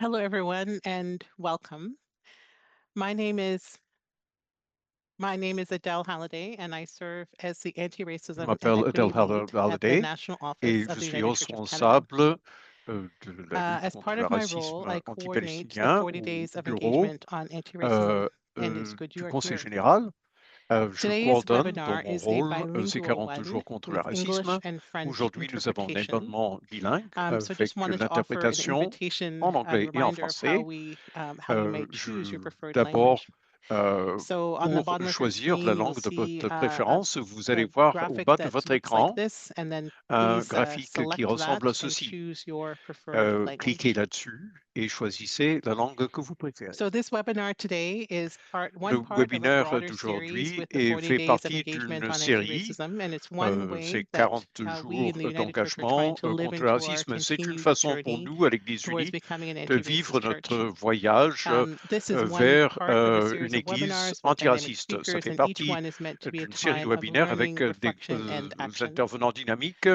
Hello, everyone, and welcome. My name is Adele Halliday, and I serve as the Je Anti-Racism and m'appelle Equity Adele Lead at the Halliday National et Office of je the suis United Church of Canada. responsable de la lutte As contre part le of my role, racisme I coordinate the anti-palestinien 40 au days of bureau engagement on anti-racism, and it's good du you are Conseil here. général. Je Today's coordonne dans webinar mon is a rôle ces bilingual 40 one jours contre le with English racisme. and French Aujourd'hui, nous avons un interpretation. événement bilingue So avec just wanted to offer an l'interprétation invitation en and a anglais et en reminder of français. how you might choose your preferred D'abord, language. So on the pour bottom of your choisir la screen, you will langue de see votre préférence, vous allez a voir au graphic bas de that votre looks like écran this, and then un please graphique qui select ressemble à that and ceci. choose your preferred Cliquez language. là-dessus et choisissez la langue que vous préférez. So this webinar today is Le one part of a webinaire broader series d'aujourd'hui with the 40 fait days of partie engagement d'une on série, anti-racism, and it's one c'est way that 40 we in jours the United Church are trying d'engagement to live contre le into our racisme. C'est une continued façon pour journey nous, à l'Église towards unie, becoming an de vivre anti-racist church. notre voyage This is one vers part of a une series of Église webinars with dynamic antiraciste. Ça speakers, fait and each partie one is meant to be a d'une série de time of webinaires avec learning, des reflection, and action. intervenants dynamiques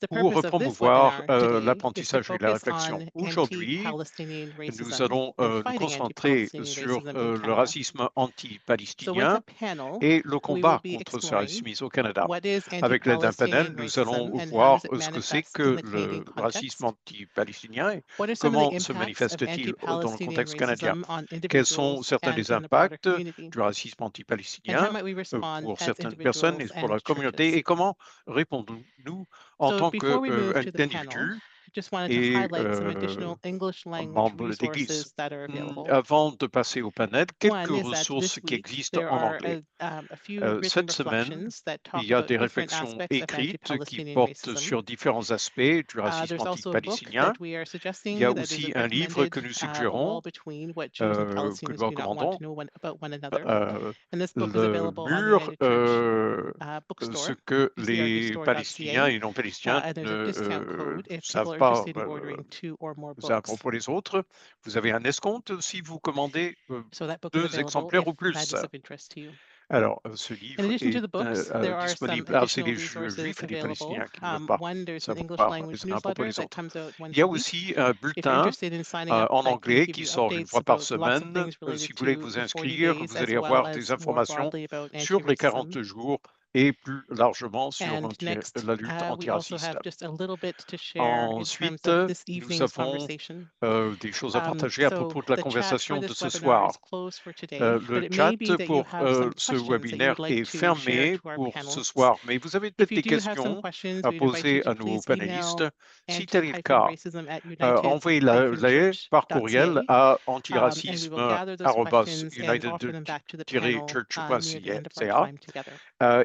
The pour purpose of this promouvoir webinar today is to l'apprentissage et la focus réflexion. on Aujourd'hui, anti-Palestinian nous racism allons and nous fighting concentrer anti-Palestinian sur racism in le Canada. racisme So with the anti-palestinien panel, et le we will combat be contre ce exploring racisme au Canada. what is Avec l'aide d'un anti-Palestinian panel, nous racism allons and how voir does it ce que c'est manifest in que the Canadian le racisme context? anti-palestinien et What are some of the comment se impacts of manifeste-t-il dans le anti-Palestinian contexte canadien. racism on Quels sont individuals certains and des in the broader impacts community? du racisme And how anti-palestinien might we respond pour as certaines personnes et individuals pour la and communauté churches? et comment répondons-nous en So tant before we move to the panel, qu'individus I just wanted to et highlight some additional English language membres d'Église. resources that are available. Avant de passer au panel, quelques One is that ressources this qui week existent there en are anglais. a few written Cette semaine, reflections that il talk y a about des different réflexions aspects of écrites qui anti-Palestinian portent racism. sur différents aspects du racisme There's also a book anti-palestinien. that we are Il y a suggesting that is aussi un livre que recommended, nous A Wall suggérons, Between What Jews and que Palestinians nous Do Not Want recommandons, to Know About One Another. euh, And this book is le available on the mur, United Church ce bookstore, que les Palestiniens ucrestore.ca, et les non-Palestiniens and there's a discount code if people savent are pas interested in ordering 2 or more à books. propos des autres. Vous avez un escompte si vous commandez So that book is 2 available exemplaires if ou that plus. is of interest to you. Alors, ce In livre addition to est the books, there are some disponible. Ah, c'est additional les resources Juifs et les available. Palestiniens qui ne veulent pas One, there's an English savoir language les uns à propos newsletter des that autres. comes out Il y once a a week. aussi un If you're bulletin interested in signing up, en that can anglais give qui you sort une updates fois par about lots of semaine. things Si related vous voulez to vous the 40 inscrire, days, vous as allez well avoir des as more informations broadly about sur les anti-racism. 40 jours et plus largement sur And next, la lutte we also antiraciste. have just a little bit to share in terms Ensuite, of this nous evening's avons conversation. des choses à partager à So propos de la the chat for conversation de this ce webinar soir. is closed for today, but Le it may chat be that you pour have some ce questions that you webinaire would like est to share fermé to our pour ce panelists. soir, mais vous avez If peut-être you des do have some questions questions, à we'd invite you poser to à nos please panélistes. email Si tel est le cas, envoyez-les par courriel anti-racism@unitedchurch.ca, à and we will gather those questions and offer them back to the panel near the end of our anti-church.ca time together.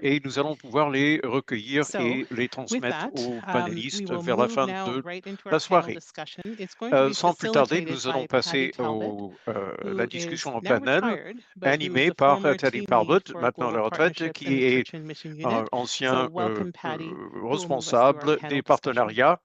et nous allons pouvoir les recueillir So et les with transmettre that, aux we panélistes will vers la move fin now de right into our la panel soirée. discussion. It's going to be Sans plus tarder, facilitated nous allons by Patty passer Talbot, la who is discussion en now panel, retired, but who's animée the par former Terry team Talbot, lead for maintenant à Global la retraite, Partnerships in the qui est Church and Mission Unit. So ancien welcome, Patty, who will move us through our responsable panel des discussion. partenariats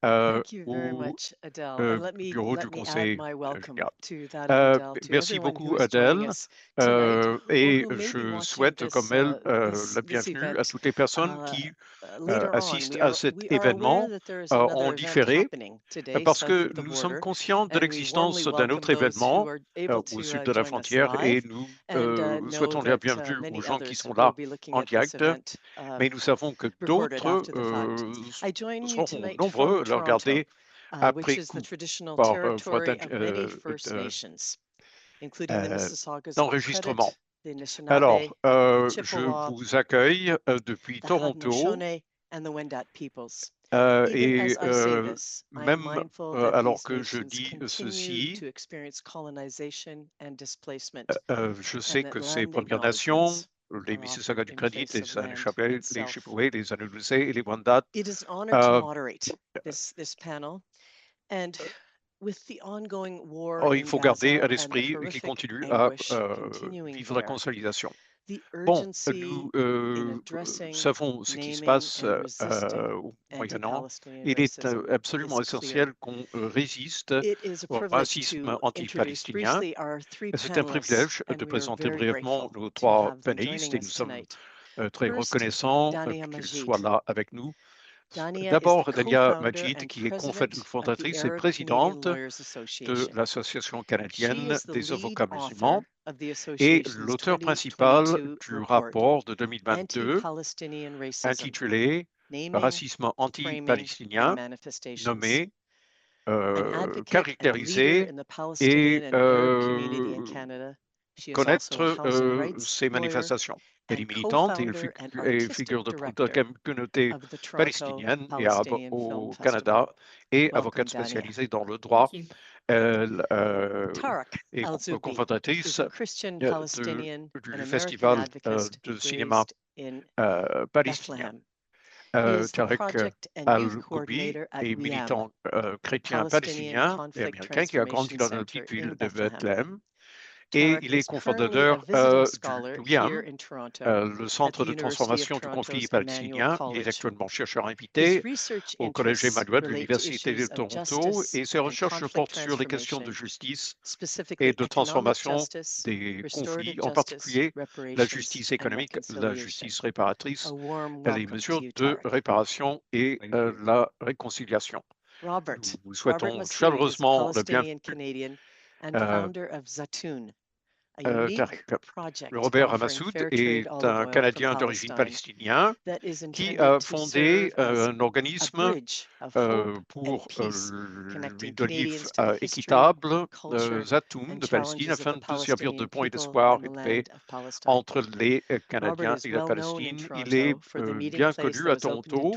Thank you very au much, Adele. And bureau du let me add Conseil my welcome général. to that of Adele to Merci everyone who beaucoup, is joining Adèle, us tonight or et who may be je watching souhaite comme elle this la bienvenue à event toutes les personnes qui later on. assistent à cet We are aware événement that there is en another event différé, happening today parce south que of the nous sommes border, conscients de and we warmly l'existence d'un welcome autre those who événement are able au sud to de la join us frontière et live, nous and know souhaitons la that bienvenue aux many gens qui others sont will là be looking en at this direct, event mais nous savons que recorded d'autres after the fact. I join you seront tonight from nombreux à le Toronto, regarder which après is the coup traditional par voie territory of many First Nations, including the Mississaugas of the d'enregistrement. Credit, the Anishinaabe, Alors, the je Chippewa, vous accueille depuis the Toronto Haudenosaunee, and the Wendat peoples. Even et as I say this, I am même mindful that alors these que je nations dis continue ceci, to experience colonization and displacement, je and sais that que ces land Premières Nations, acknowledgements les are offered Mississaugas du in Crédit, face of les land Anishinaabe, and les self. Chippewa, les Analusés et les Wendat, It is an honor to moderate this panel, and with the ongoing war il in faut garder Gaza à and the l'esprit qu'ils horrific continuent à anguish continuing vivre la there, consolidation. the Bon, urgency nous in addressing, savons ce qui se naming, passe and resisting au Moyen-Orient. anti-Palestinian Il est racism absolument is clear. essentiel qu'on résiste It is a au privilege racisme to introduce anti-palestinien. briefly our three C'est un panelists, privilège and de we are présenter very brièvement grateful nos to 3 have them panélistes joining et nous us sommes tonight. très First, reconnaissants Dania qu'ils soient Majid. là avec nous. D'abord, Dania Majid, qui est fondatrice et présidente de l'Association canadienne des avocats musulmans et l'auteur principal du rapport de 2022 intitulé « Racisme anti-palestinien », nommé caractériser et connaître ces manifestations. Elle est militante et figure de proue de la communauté palestinienne et arabe au Canada et avocate spécialisée dans le droit. Elle est cofondatrice du festival de cinéma palestinien. Tarek Al-Goubi est militant chrétien palestinien et américain qui a grandi dans la petite ville de Bethléem. Et il est cofondateur du WIAM, le Centre de transformation du conflit palestinien. Il est actuellement chercheur invité au Collège Emmanuel de l'Université de Toronto et ses recherches portent sur les questions de justice et de transformation des conflits, en particulier la justice économique, la justice réparatrice, les mesures de réparation et la réconciliation. Nous souhaitons chaleureusement le bienvenue. Robert Ramassoud est un Canadien d'origine palestinien qui a fondé un organisme pour l'huile d'olive équitable, Zatoun de Palestine, afin de servir de pont et d'espoir et de paix entre les Canadiens et la Palestine. Il est bien connu à Toronto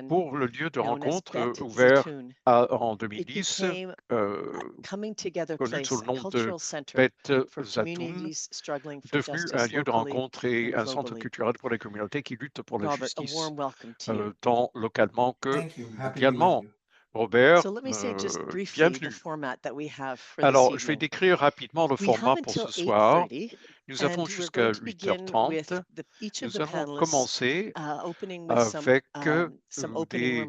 pour le lieu de rencontre ouvert en 2010, connu sous le nom de Beth Zatoun, devenu un lieu de rencontre et un centre culturel pour les communautés qui luttent pour la justice, tant localement que mondialement. Robert, bienvenue. Alors, je vais décrire rapidement le format pour ce soir. Nous avons jusqu'à 8h30. Nous allons commencer avec des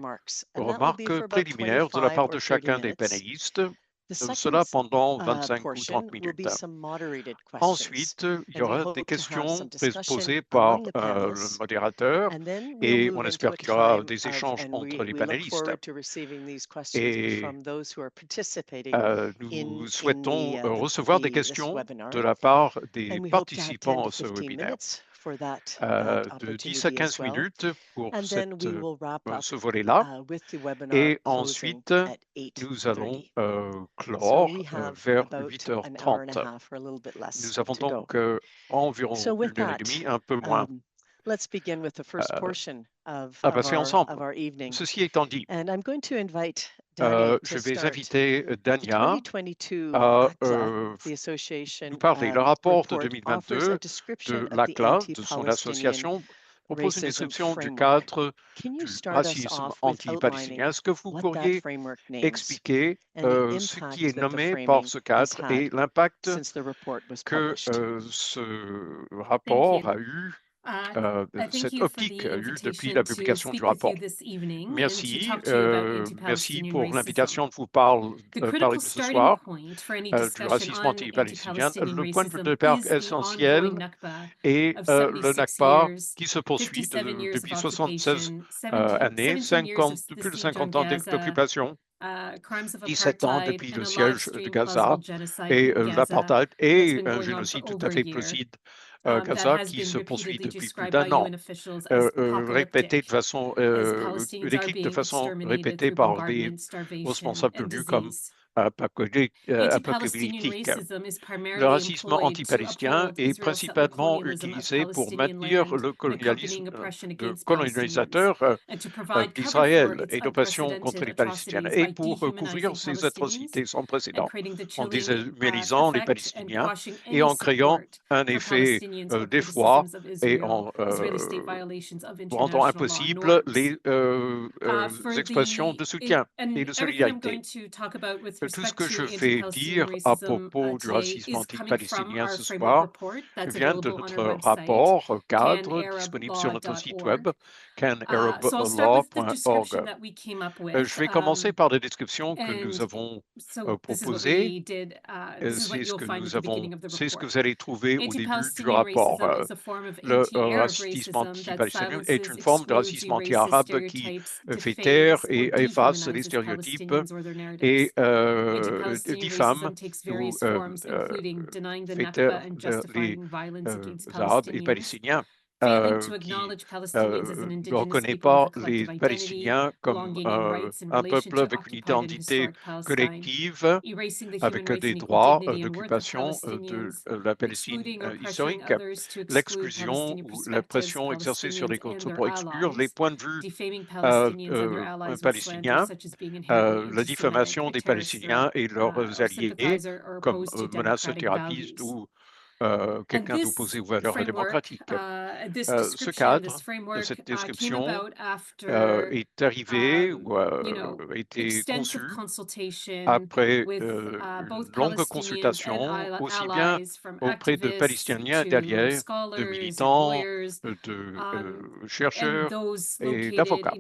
remarques préliminaires de la part de chacun des panélistes. Cela pendant 25 ou 30 minutes. Ensuite, il y aura des questions posées par le modérateur et on espère qu'il y aura des échanges entre les panélistes. Et nous souhaitons recevoir des questions de la part des participants à ce webinaire. De 10 à 15 minutes pour ce volet-là. Et ensuite, nous allons clore vers 8h30. Nous avons donc environ 1 heure et demie, un peu moins. À passer ensemble. Ceci étant dit, je vais inviter Dania à nous parler. Le rapport de 2022 de l'ACLA, de son association, propose une description du cadre du racisme anti-palestinien. Est-ce que vous pourriez expliquer ce qui est nommé par ce cadre et l'impact que ce rapport a eu, cette optique a eu depuis la publication du rapport? Merci. Merci pour l'invitation de vous parler de ce soir du racisme anti-palestinien. Le point de départ essentiel est le Nakba qui se poursuit depuis 76 années, plus de 50 ans d'occupation, 17 ans depuis le siège de Gaza et l'apartheid et un génocide tout à fait plausible Gaza qui se poursuit depuis plus d'1 an, répété de façon, décrite de façon répétée par des responsables connus comme apocalyptique. Le racisme anti-palestinien est principalement utilisé pour maintenir le colonialisme de colonisateur d'Israël et l'oppression contre les Palestiniens et pour couvrir ces atrocités sans précédent en déshumanisant les Palestiniens et en créant un effet d'effroi et en rendant impossible les expressions de soutien et de solidarité. Tout ce que je vais dire à propos du racisme anti-palestinien ce soir vient de notre rapport cadre disponible sur notre site web, canarablelaw.org. Je vais commencer par des descriptions que nous avons proposées. C'est ce que vous allez trouver au début du rapport. Le racisme anti-palestinien est une forme de racisme anti-arabe qui fait taire et efface les stéréotypes et diffame ou fait taire les Arabes et Palestiniens. Qui ne reconnaît pas les Palestiniens comme un peuple avec une identité collective, avec des droits d'occupation de la Palestine historique, l'exclusion ou la pression exercée sur les autres pour exclure les points de vue palestiniens, la diffamation des Palestiniens et leurs alliés comme menaces terroristes ou quelqu'un d'opposé aux valeurs démocratiques. Ce cadre de cette description est arrivé ou a été conçu après une longue consultation, aussi bien auprès de Palestiniens, d'alliés, de militants, de chercheurs et d'avocats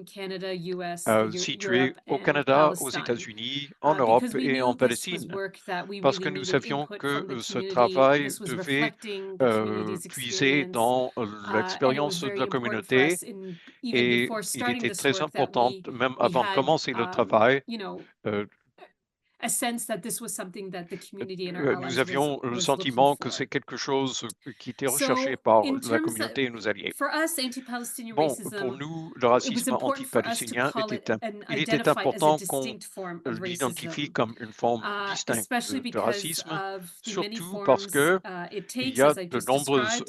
situés au Canada, aux États-Unis, en Europe et en Palestine, parce que nous savions que ce travail devait puiser dans l'expérience de la communauté et il était très important, même avant de commencer le travail, nous avions le sentiment que c'est quelque chose qui était recherché par la communauté et nos alliés. Bon, pour nous, le racisme anti-palestinien il était important qu'on l'identifie comme une forme distincte de racisme, surtout parce que il y a de nombreuses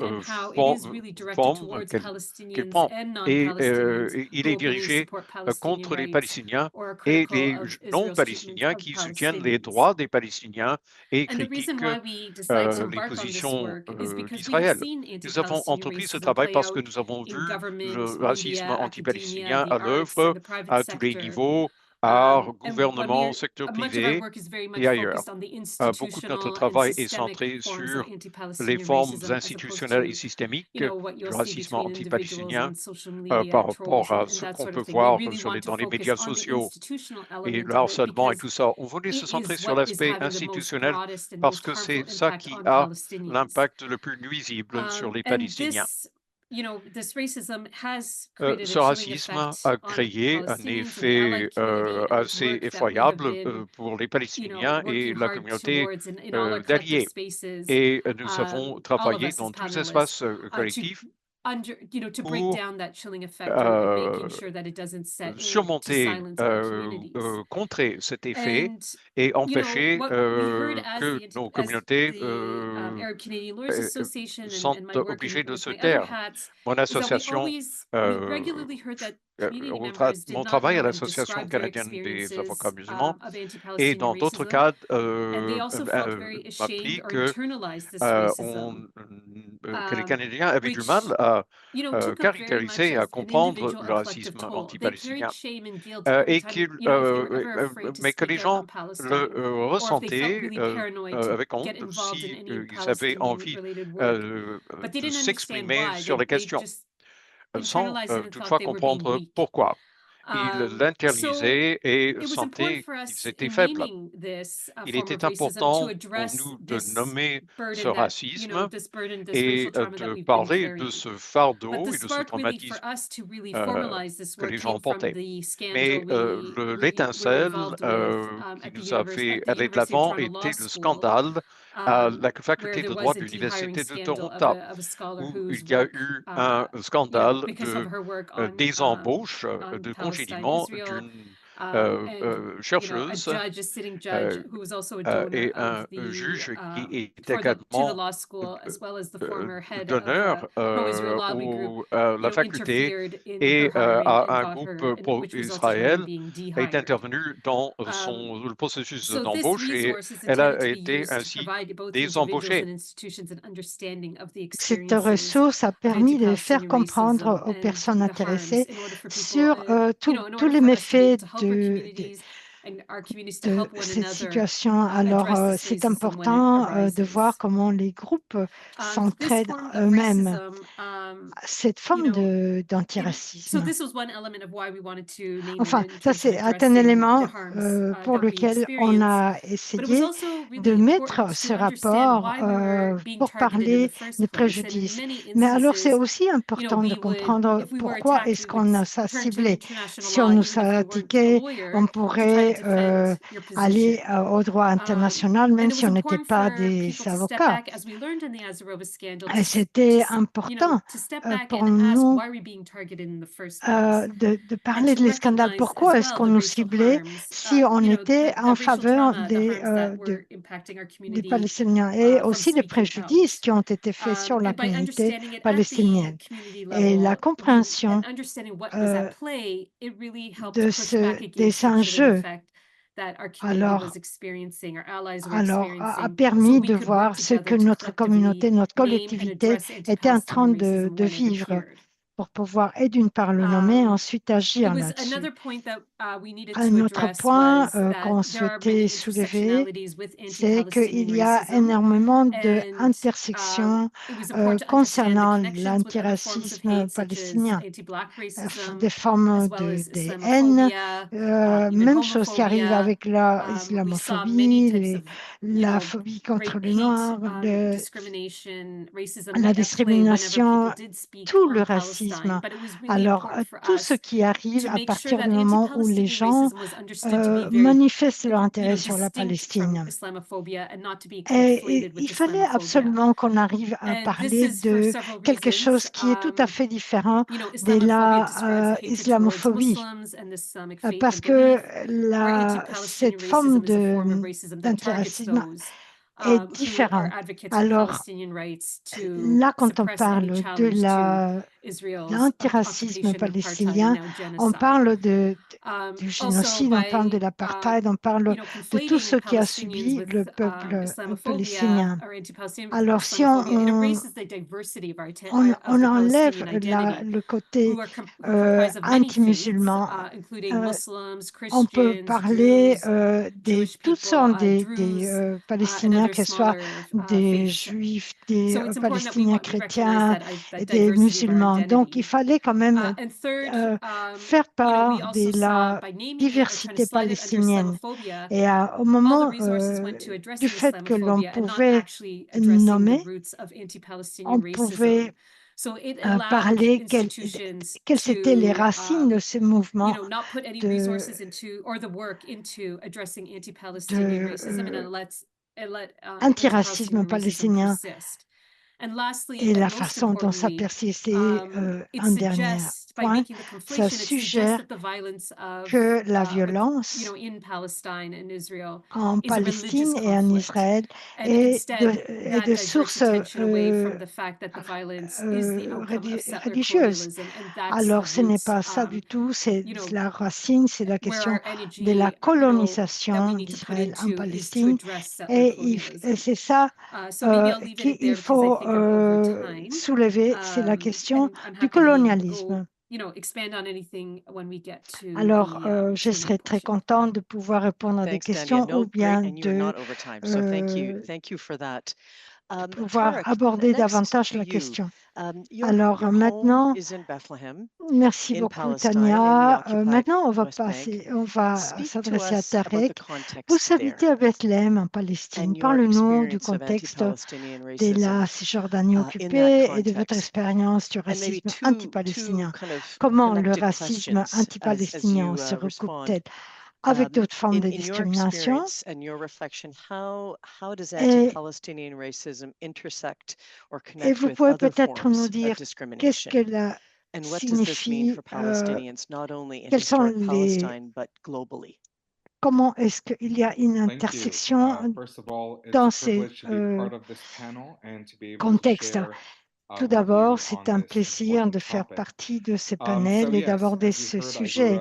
formes qu'il prend et il est dirigé contre les Palestiniens et les non-palestiniens qui soutiennent les droits des Palestiniens et critiquent les positions d'Israël. Nous avons entrepris ce travail parce que nous avons vu le racisme anti-palestinien à l'œuvre à tous les niveaux, art, gouvernement, secteur privé et ailleurs. Beaucoup de notre travail est centré sur les formes institutionnelles et systémiques du racisme anti-palestinien par rapport à ce qu'on peut voir dans les médias sociaux et le harcèlement et tout ça. On voulait se centrer sur l'aspect institutionnel parce que c'est ça qui a l'impact le plus nuisible sur les Palestiniens. Ce racisme a créé un effet assez effroyable pour les Palestiniens et la communauté d'alliés. Et nous avons travaillé dans tous les espaces collectifs pour surmonter, contrer cet effet et empêcher que nos communautés sont obligées de se taire. Mon association, mon travail à l'Association canadienne des avocats musulmans et dans d'autres cadres m'applique que les Canadiens avaient du mal à caractériser et à comprendre le racisme anti-palestinien mais que les gens le ressentaient avec honte s'ils avaient envie de s'exprimer sur les questions sans toutefois comprendre pourquoi. Ils l'interlisaient et sentaient qu'ils étaient faibles. Il était important pour nous de nommer ce racisme et de parler de ce fardeau et de ce traumatisme que les gens portaient. Mais l'étincelle qui nous a fait aller de l'avant était le scandale à la faculté de droit de l'Université de Toronto, où il y a eu un scandale de désembauche, de congédiement d'une chercheuse et un juge qui est également d'honneur à la faculté et à un groupe pour Israël est intervenu dans le processus d'embauche et elle a été ainsi désembauchée. Cette ressource a permis de faire comprendre aux personnes intéressées sur tous les méfaits de cette situation. Alors, c'est important de voir comment les groupes s'entraident eux-mêmes. Cette forme d'antiracisme. Enfin, ça, c'est un élément pour lequel on a essayé de mettre ce rapport pour parler des préjudices. Mais alors, c'est aussi important de comprendre pourquoi est-ce qu'on a ça ciblé. Si on nous a indiqué, on pourrait aller au droit international, même si on n'était pas des avocats. Et c'était important pour nous de parler de les scandales. Pourquoi est-ce qu'on nous ciblait si on était en faveur des Palestiniens et aussi les préjudices qui ont été faits sur la communauté palestinienne. Et la compréhension des enjeux a permis de voir ce que notre communauté, notre collectivité était en train de vivre pour pouvoir, et d'une part, le nommer, et ensuite agir là-dessus. Un autre point qu'on souhaitait soulever, c'est qu'il y a énormément d'intersections concernant l'antiracisme palestinien, des formes de haine, même chose qui arrive avec l'islamophobie, la phobie contre les Noirs, la discrimination, tout le racisme. Alors, tout ce qui arrive à partir du moment où les gens manifestent leur intérêt sur la Palestine. Et il fallait absolument qu'on arrive à parler de quelque chose qui est tout à fait différent de la islamophobie, parce que cette forme d'antiracisme est différente. Alors, là, quand on parle de l'antiracisme palestinien, on parle du génocide, on parle de l'apartheid, on parle de tout ce qui a subi le peuple palestinien. Alors, si on enlève le côté anti-musulman, on peut parler de toutes sortes des Palestiniens, que ce soit des Juifs, des Palestiniens chrétiens, des musulmans. Donc, il fallait quand même faire part de la diversité palestinienne. Et au moment du fait que l'on pouvait nommer, on pouvait parler quelles étaient les racines de ce mouvement antiracisme palestinien. Et la façon dont ça persiste, un dernier point, ça suggère que la violence en Palestine et en Israël est de source religieuse. Alors, ce n'est pas ça du tout, c'est la racine, c'est la question de la colonisation d'Israël en Palestine. Et c'est ça qu'il faut soulever, c'est la question du colonialisme. Alors, je serais très contente de pouvoir répondre à des questions ou bien de pouvoir aborder davantage la question. Alors maintenant, merci beaucoup Tania. Maintenant, on va s'adresser à Tarek. Vous habitez à Bethléem, en Palestine. Parlez-nous du contexte de la Cisjordanie occupée et de votre expérience du racisme anti-palestinien. Comment le racisme anti-palestinien se recoupe-t-il avec d'autres formes de discrimination? Et vous pouvez peut-être nous dire qu'est-ce que signifie, quels sont comment est-ce qu'il y a une intersection dans ces contextes? Tout d'abord, c'est un plaisir de faire partie de ce panel et d'aborder ce sujet.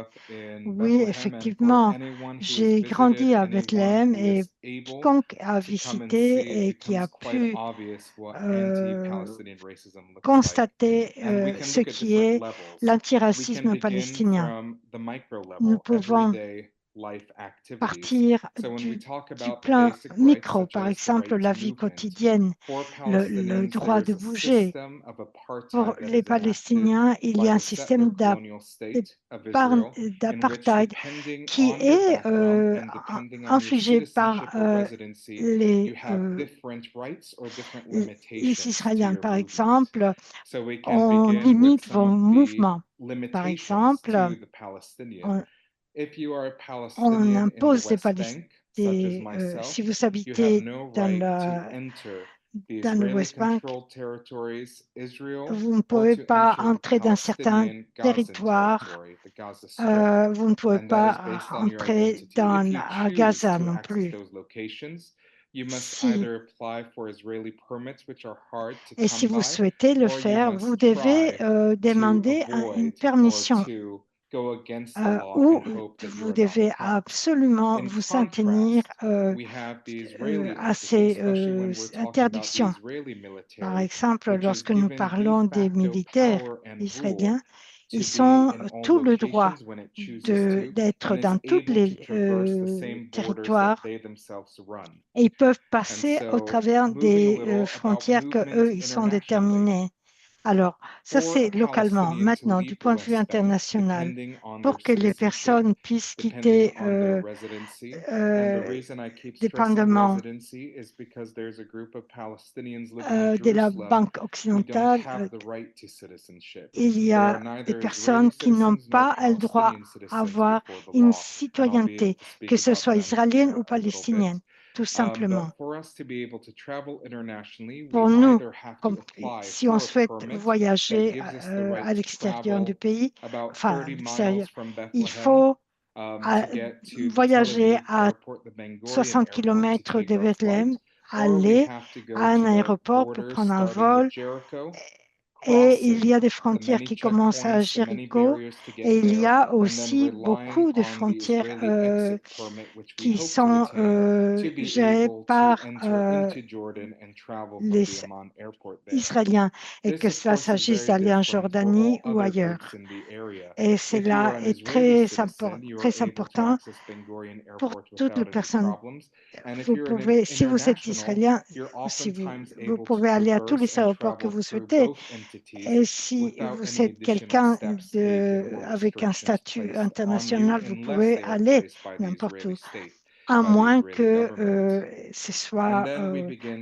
Oui, effectivement, j'ai grandi à Bethléem et quiconque a visité et qui a pu constater ce qui est l'antiracisme palestinien. Nous pouvons partir du plan micro, par exemple la vie quotidienne, le droit de bouger. Pour les Palestiniens, il y a un système d'apartheid qui est infligé par les Israéliens. Par exemple, on limite vos mouvements. Par exemple, on impose si vous habitez dans le West Bank, vous ne pouvez pas entrer dans certains territoires, vous ne pouvez pas entrer à Gaza non plus. Et si vous souhaitez le faire, vous devez demander une permission ou vous devez absolument vous en tenir à ces interdictions. Par exemple, lorsque nous parlons des militaires israéliens, ils ont tout le droit d'être dans tous les territoires et ils peuvent passer au travers des frontières qu'eux, ils sont déterminés. Alors, ça c'est localement. Maintenant, du point de vue international, pour que les personnes puissent quitter dépendamment de la Banque occidentale, il y a des personnes qui n'ont pas le droit d'avoir une citoyenneté, que ce soit israélienne ou palestinienne, tout simplement. Pour nous, si on souhaite voyager à l'extérieur du pays, enfin à l'extérieur, il faut voyager à 60 km de Bethléem, aller à un aéroport pour prendre un vol. Et il y a des frontières qui commencent à Jéricho et il y a aussi beaucoup de frontières qui sont gérées par les Israéliens et que cela s'agisse d'aller en Jordanie ou ailleurs. Et cela est très important pour toutes les personnes. Vous pouvez, si vous êtes israélien, vous pouvez aller à tous les aéroports que vous souhaitez. Et si vous êtes quelqu'un avec un statut international, vous pouvez aller n'importe où, à moins que ce soit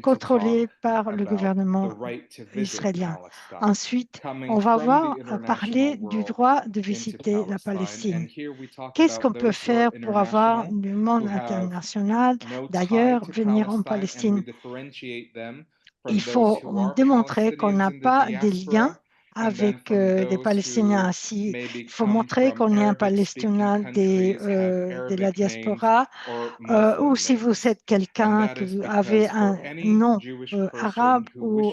contrôlé par le gouvernement israélien. Ensuite, on va parler du droit de visiter la Palestine. Qu'est-ce qu'on peut faire pour avoir du monde international, d'ailleurs, venir en Palestine? Il faut démontrer qu'on n'a pas de lien avec des Palestiniens. Il faut montrer qu'on est un Palestinien de la diaspora ou si vous êtes quelqu'un qui avez un nom arabe ou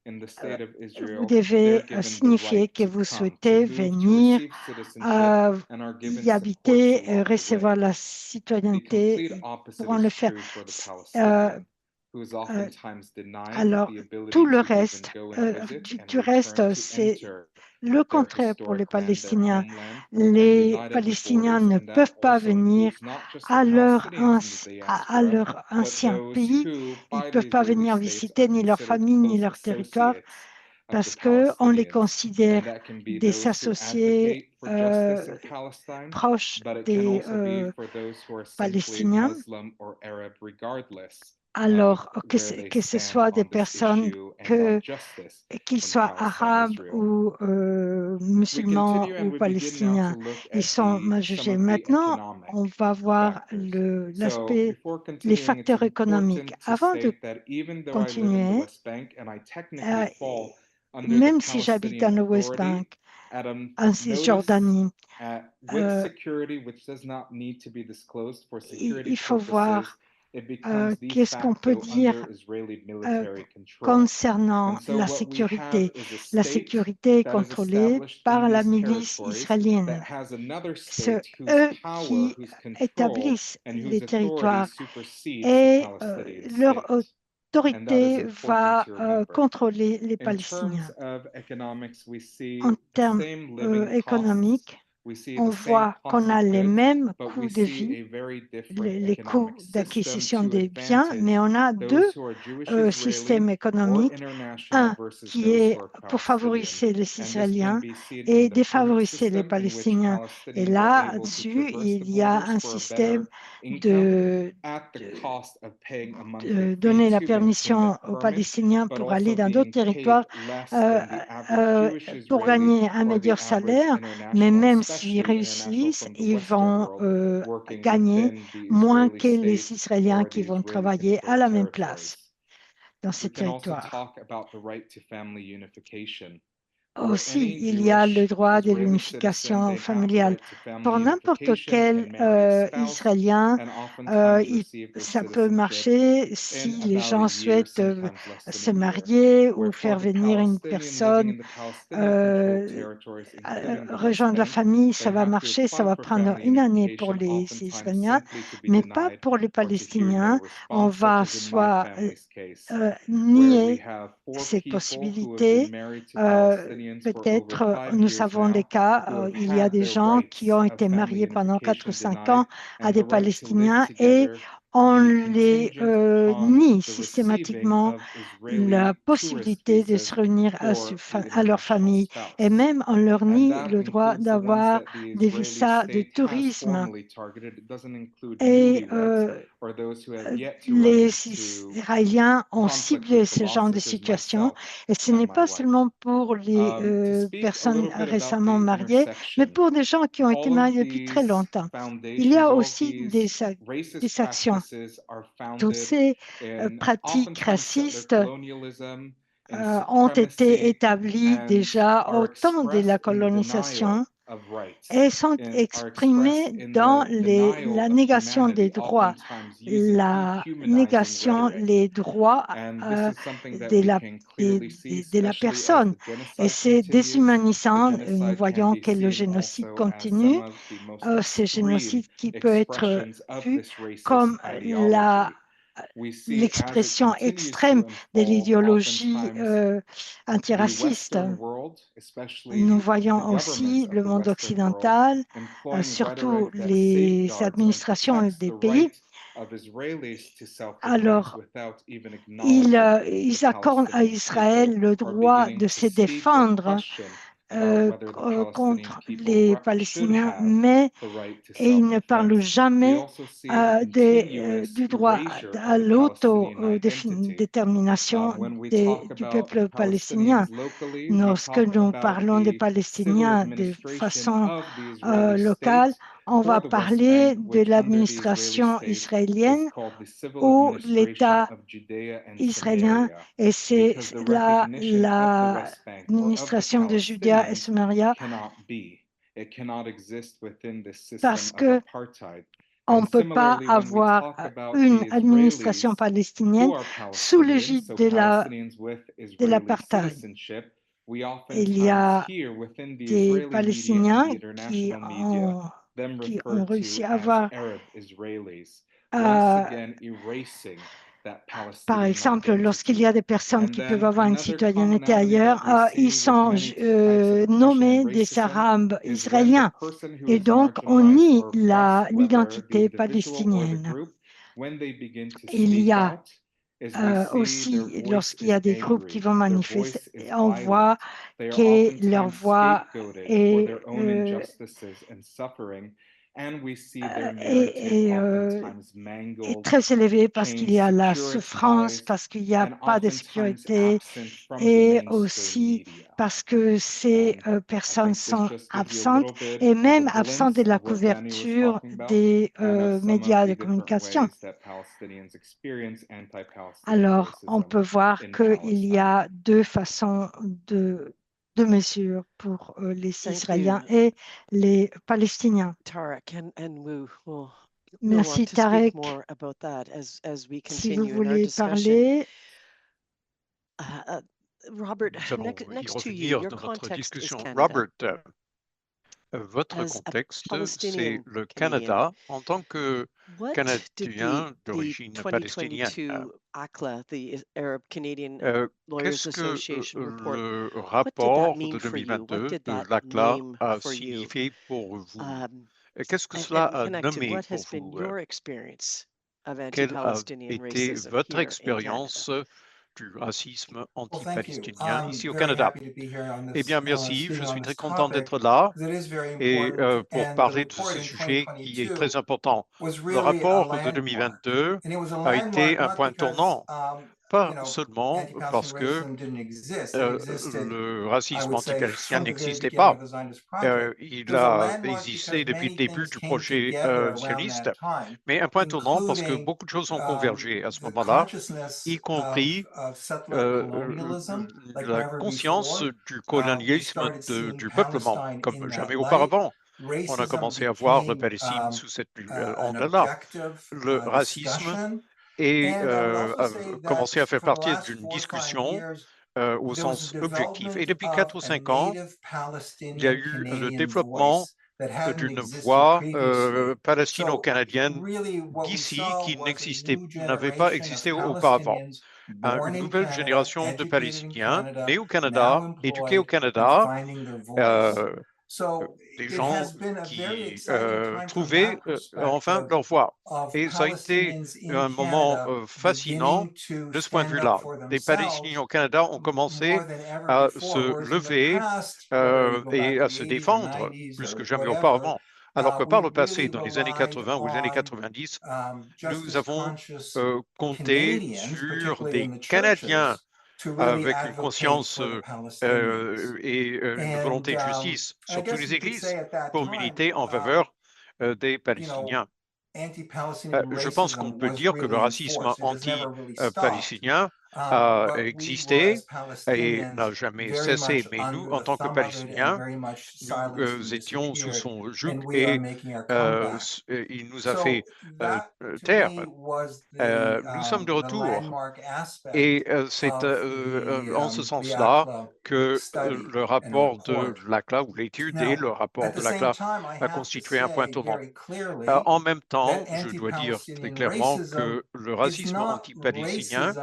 vous devez signifier que vous souhaitez venir y habiter, recevoir la citoyenneté pour le faire. Alors, tout le reste, c'est le contraire pour les Palestiniens. Les Palestiniens ne peuvent pas venir à leur ancien pays. Ils ne peuvent pas venir visiter ni leur famille ni leur territoire parce qu'on les considère des associés proches des Palestiniens. Alors, que ce soit des personnes, qu'ils soient arabes ou musulmans ou palestiniens, ils sont mal jugés. Maintenant, on va voir l'aspect, les facteurs économiques. Avant de continuer, même si j'habite dans le West Bank, en Cisjordanie, il faut voir qu'est-ce qu'on peut dire concernant la sécurité. La sécurité est contrôlée par la milice israélienne. C'est eux qui établissent les territoires et leur autorité va contrôler les Palestiniens. En termes économiques, on voit qu'on a les mêmes coûts de vie, les coûts d'acquisition des biens, mais on a deux systèmes économiques, un qui est pour favoriser les Israéliens et défavoriser les Palestiniens. Et là-dessus, il y a un système de donner la permission aux Palestiniens pour aller dans d'autres territoires pour gagner un meilleur salaire, mais même s'ils réussissent, ils vont gagner moins que les Israéliens qui vont travailler à la même place dans ces territoires. Aussi, il y a le droit de l'unification familiale. Pour n'importe quel Israélien, ça peut marcher si les gens souhaitent se marier ou faire venir une personne, rejoindre la famille. Ça va marcher, ça va prendre une année pour les Israéliens, mais pas pour les Palestiniens. On va soit nier ces possibilités. Peut-être, nous savons des cas, il y a des gens qui ont été mariés pendant 4 ou 5 ans à des Palestiniens et on les nie systématiquement la possibilité de se réunir à leur famille et même on leur nie le droit d'avoir des visas de tourisme. Et les Israéliens ont ciblé ce genre de situation et ce n'est pas seulement pour les personnes récemment mariées, mais pour des gens qui ont été mariés depuis très longtemps. Il y a aussi des actions. Toutes ces pratiques racistes ont été établies déjà au temps de la colonisation et sont exprimées dans la négation des droits, la négation des droits de la personne. Et c'est déshumanisant. Nous voyons que le génocide continue. C'est un génocide qui peut être vu comme l'expression extrême de l'idéologie antiraciste. Nous voyons aussi le monde occidental, surtout les administrations des pays. Alors, ils accordent à Israël le droit de se défendre contre les Palestiniens, mais ils ne parlent jamais du droit à l'autodétermination du peuple palestinien. Lorsque nous parlons des Palestiniens de façon locale, on va parler de l'administration israélienne ou l'État israélien et c'est l'administration de Judée et Samaria parce que on ne peut pas avoir une administration palestinienne sous l'égide de l'apartheid. Il y a des Palestiniens qui ont réussi à avoir par exemple, lorsqu'il y a des personnes qui peuvent avoir une citoyenneté ailleurs, ils sont nommés des Arabes israéliens. Et donc, on nie l'identité palestinienne. Il y a aussi, lorsqu'il y a des groupes qui vont manifester, on voit que leur voix est très élevée parce qu'il y a la souffrance, parce qu'il n'y a pas de sécurité et aussi parce que ces personnes sont absentes et même absentes de la couverture des médias de communication. Alors, on peut voir qu'il y a deux façons de mesures pour les Israéliens et les Palestiniens. Merci Tarek. Si vous voulez parler. Robert, nous allons y revenir dans notre discussion. Robert, Votre contexte, c'est le Canada en tant que Canadien d'origine palestinienne. Qu'est-ce que le rapport de 2022 de l'ACLA a signifié pour vous? Qu'est-ce que cela a nommé pour vous? Quelle a été votre expérience du racisme anti-palestinien ici au Canada? Eh bien, merci. Je suis très content d'être là et pour parler de ce sujet qui est très important. Le rapport de 2022 a été un point tournant, pas seulement parce que le racisme anti-palestinien n'existait pas. Il a existé depuis le début du projet sioniste, mais un point tournant parce que beaucoup de choses ont convergé à ce moment-là, y compris la conscience du colonialisme du peuplement, comme jamais auparavant. On a commencé à voir la Palestine sous cet angle-là. Le racisme a commencé à faire partie d'une discussion au sens objectif. Et depuis 4 ou 5 ans, il y a eu le développement d'une voix palestino-canadienne d'ici qui n'avait pas existé auparavant. Une nouvelle génération de Palestiniens nés au Canada, éduqués au Canada, des gens qui trouvaient enfin leur voix. Et ça a été un moment fascinant de ce point de vue-là. Les Palestiniens au Canada ont commencé à se lever et à se défendre plus que jamais auparavant. Alors que par le passé, dans les années 80 ou les années 90, nous avons compté sur des Canadiens avec une conscience et une volonté de justice, surtout les églises, pour militer en faveur des Palestiniens. Je pense qu'on peut dire que le racisme anti-palestinien a existé et n'a jamais cessé, mais nous, en tant que Palestiniens, nous étions sous son joug et il nous a fait taire. Nous sommes de retour et c'est en ce sens-là que le rapport de l'ACLA ou l'étude et le rapport de l'ACLA a constitué un point tournant. En même temps, je dois dire très clairement que le racisme anti-palestinien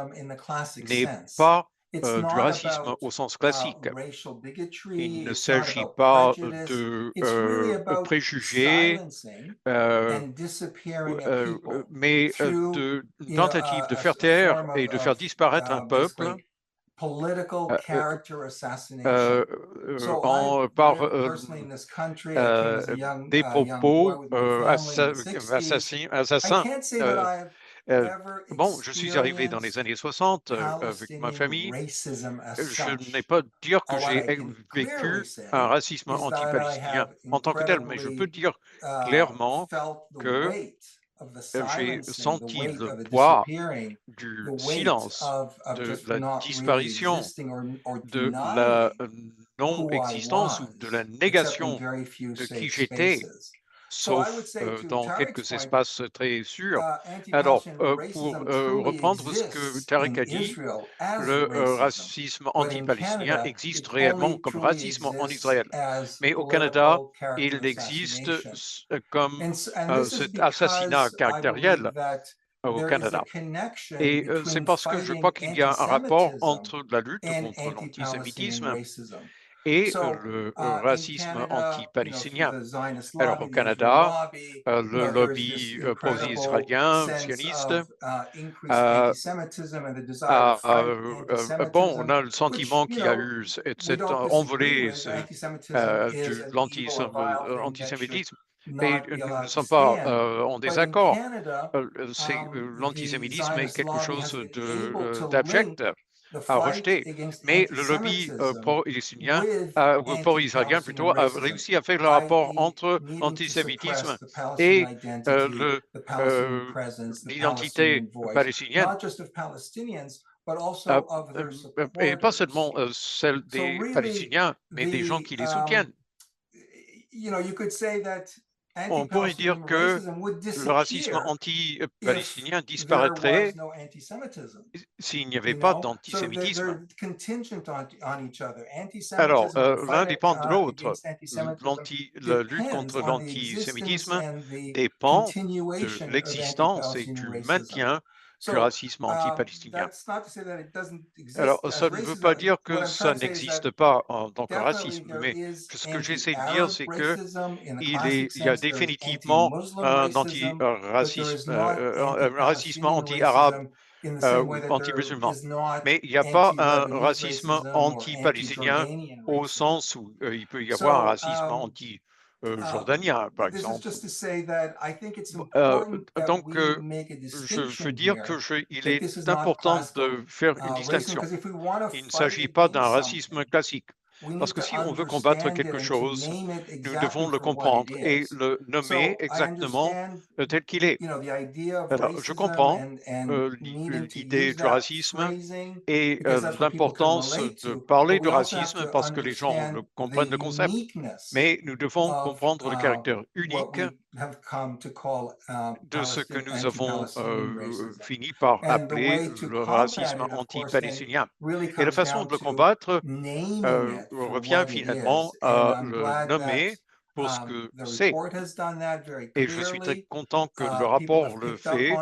n'est pas du racisme au sens classique. Il ne s'agit pas de préjugés, mais d'une tentative de faire taire et de faire disparaître un peuple par des propos assassins. Bon, je suis arrivé dans les années 60 avec ma famille. Je n'ai pas dire que j'ai vécu un racisme anti-palestinien en tant que tel, mais je peux dire clairement que j'ai senti le poids du silence, de la disparition, de la non-existence ou de la négation de qui j'étais, sauf dans quelques espaces très sûrs. Alors, pour reprendre ce que Tarek a dit, le racisme anti-palestinien existe réellement comme racisme en Israël. Mais au Canada, il existe comme cet assassinat caractériel au Canada. Et c'est parce que je crois qu'il y a un rapport entre la lutte contre l'antisémitisme et le racisme anti-palestinien. Alors au Canada, le lobby pro-israélien, sioniste, bon, on a le sentiment qu'il y a eu cette envolée de l'antisémitisme, mais nous ne sommes pas en désaccord. L'antisémitisme est quelque chose d'abject à rejeter. Mais le lobby pro-israélien plutôt a réussi à faire le rapport entre l'antisémitisme et l'identité palestinienne. Et pas seulement celle des Palestiniens, mais des gens qui les soutiennent. on pourrait dire que le racisme anti-palestinien disparaîtrait s'il n'y avait pas d'antisémitisme. Alors, l'un dépend de l'autre. La lutte contre l'antisémitisme dépend de l'existence et du maintien du racisme anti-palestinien. Alors, ça ne veut pas dire que ça n'existe pas en tant que racisme, mais ce que j'essaie de dire, c'est que il y a définitivement un racisme anti-arabe ou anti-musulman, mais il n'y a pas un racisme anti-palestinien au sens où il peut y avoir un racisme anti-jordanien, par exemple. Donc, je veux dire qu'il est important de faire une distinction. Il ne s'agit pas d'un racisme classique. Parce que si on veut combattre quelque chose, nous devons le comprendre et le nommer exactement tel qu'il est. Alors, je comprends l'idée du racisme et l'importance de parler du racisme parce que les gens comprennent le concept. Mais nous devons comprendre le caractère unique de ce que nous avons fini par appeler le racisme anti-palestinien. Et la façon de le combattre revient finalement à le nommer pour ce que c'est. Et je suis très content que le rapport le fait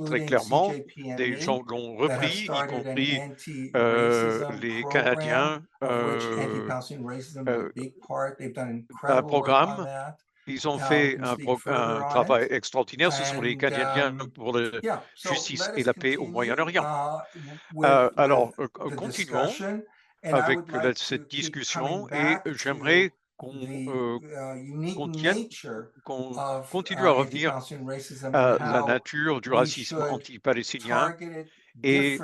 très clairement. Des gens l'ont repris, y compris les Canadiens, un programme. Ils ont fait un travail extraordinaire. Ce sont les Canadiens pour la justice et la paix au Moyen-Orient. Alors, continuons avec cette discussion et j'aimerais qu'on continue à revenir à la nature du racisme anti-palestinien et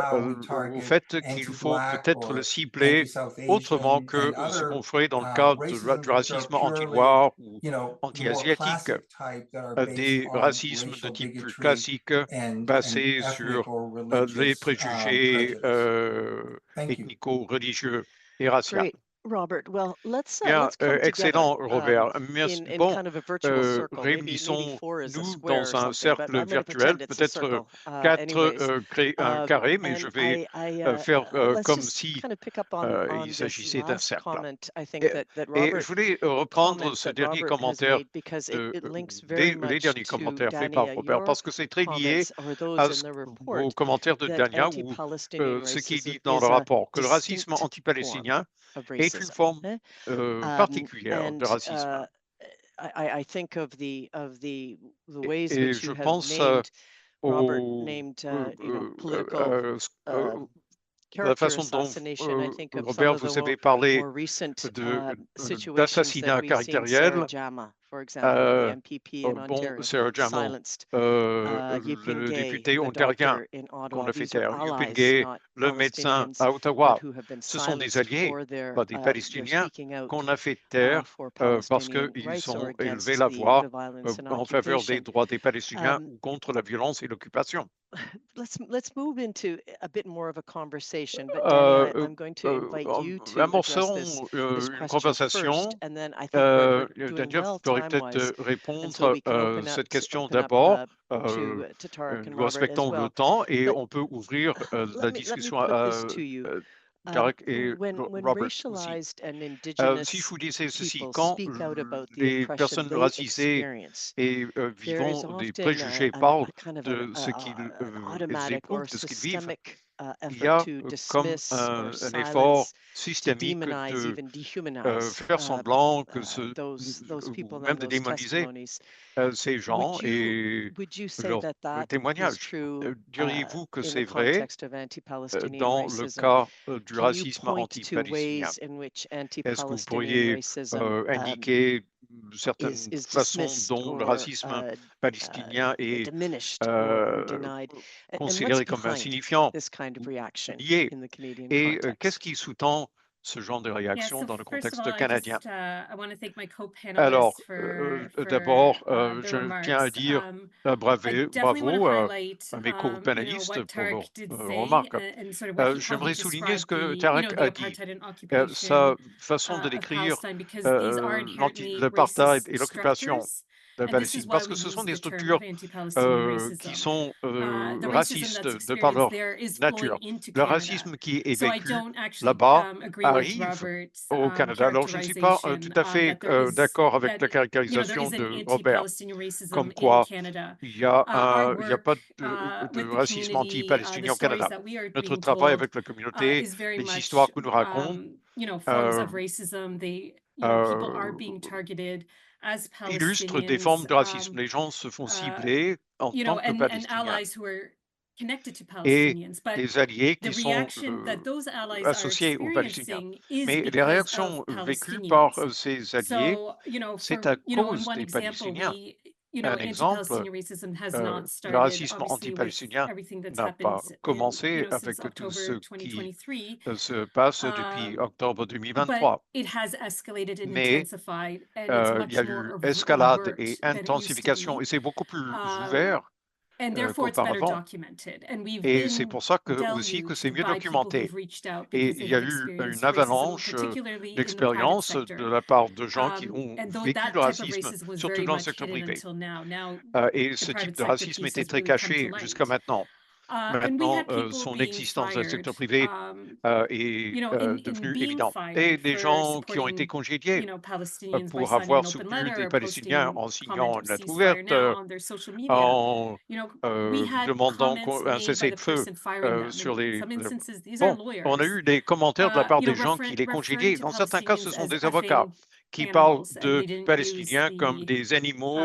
au fait qu'il faut peut-être le cibler autrement que ce qu'on ferait dans le cadre du racisme anti-noir ou anti-asiatique, des racismes de type plus classique basés sur les préjugés ethnico-religieux et raciaux. Robert, well, let's excellent, Robert. Merci. Bon, réunissons-nous dans un cercle virtuel, peut-être un carré, mais je vais faire comme si il s'agissait d'un cercle. Et je voulais reprendre ce dernier commentaire, les derniers commentaires faits par Robert, parce que c'est très lié aux commentaires de Dania ou ce qui est dit dans le rapport, que le racisme anti-palestinien est une forme particulière de racisme. Et je pense la façon dont, Robert, vous avez parlé d'assassinat caractériel. Sarah Jama, le député ontarien qu'on a fait taire, Yupin Gay, le médecin à Ottawa, ce sont des alliés, pas des Palestiniens, qu'on a fait taire parce qu'ils ont élevé la voix en faveur des droits des Palestiniens ou contre la violence et l'occupation. Let's move into a bit more of a conversation, but Dania, I'm going to invite you to address this question first, and then I think we're doing well time-wise, répondre cette question d'abord. Nous respectons le temps et on peut ouvrir la discussion à Derek et Robert aussi. Si je vous disais ceci, quand les personnes racisées et vivant des préjugés parlent de ce qu'ils éprouvent, de ce qu'ils vivent, il y a comme un effort systémique de faire semblant ou même de démoniser ces gens et leurs témoignages. Diriez-vous que c'est vrai dans le cas du racisme anti-palestinien? Est-ce que vous pourriez indiquer certaines façons dont le racisme palestinien est considéré comme insignifiant, lié? Et qu'est-ce qui sous-tend ce genre de réaction dans le contexte canadien. Alors, d'abord, je tiens à dire bravo à mes co-panélistes pour leurs remarques. J'aimerais souligner ce que Tarek a dit. Sa façon de décrire l'apartheid et l'occupation de Palestine, parce que ce sont des structures qui sont racistes de par leur nature. Le racisme qui est vécu là-bas arrive au Canada. Alors, je ne suis pas tout à fait d'accord avec la caractérisation de Robert, comme quoi il n'y a pas de racisme anti-palestinien au Canada. Notre travail avec la communauté, les histoires que nous racontons, illustre des formes de racisme. Les gens se font cibler en tant que Palestiniens et des alliés qui sont associés aux Palestiniens. Mais les réactions vécues par ces alliés, c'est à cause des Palestiniens. Un exemple, le racisme anti-palestinien n'a pas commencé avec tout ce qui se passe depuis octobre 2023. Mais il y a eu escalade et intensification, et c'est beaucoup plus ouvert qu'auparavant. Et c'est pour ça aussi que c'est mieux documenté. Et il y a eu une avalanche d'expériences de la part de gens qui ont vécu le racisme, surtout dans le secteur privé. Et ce type de racisme était très caché jusqu'à maintenant. Maintenant, son existence dans le secteur privé est devenue évidente. Et des gens qui ont été congédiés pour avoir soutenu des Palestiniens en signant une lettre ouverte, en demandant un cessez-le-feu sur les... Bon, on a eu des commentaires de la part des gens qui les congédiaient. Dans certains cas, ce sont des avocats qui parlent de Palestiniens comme des animaux.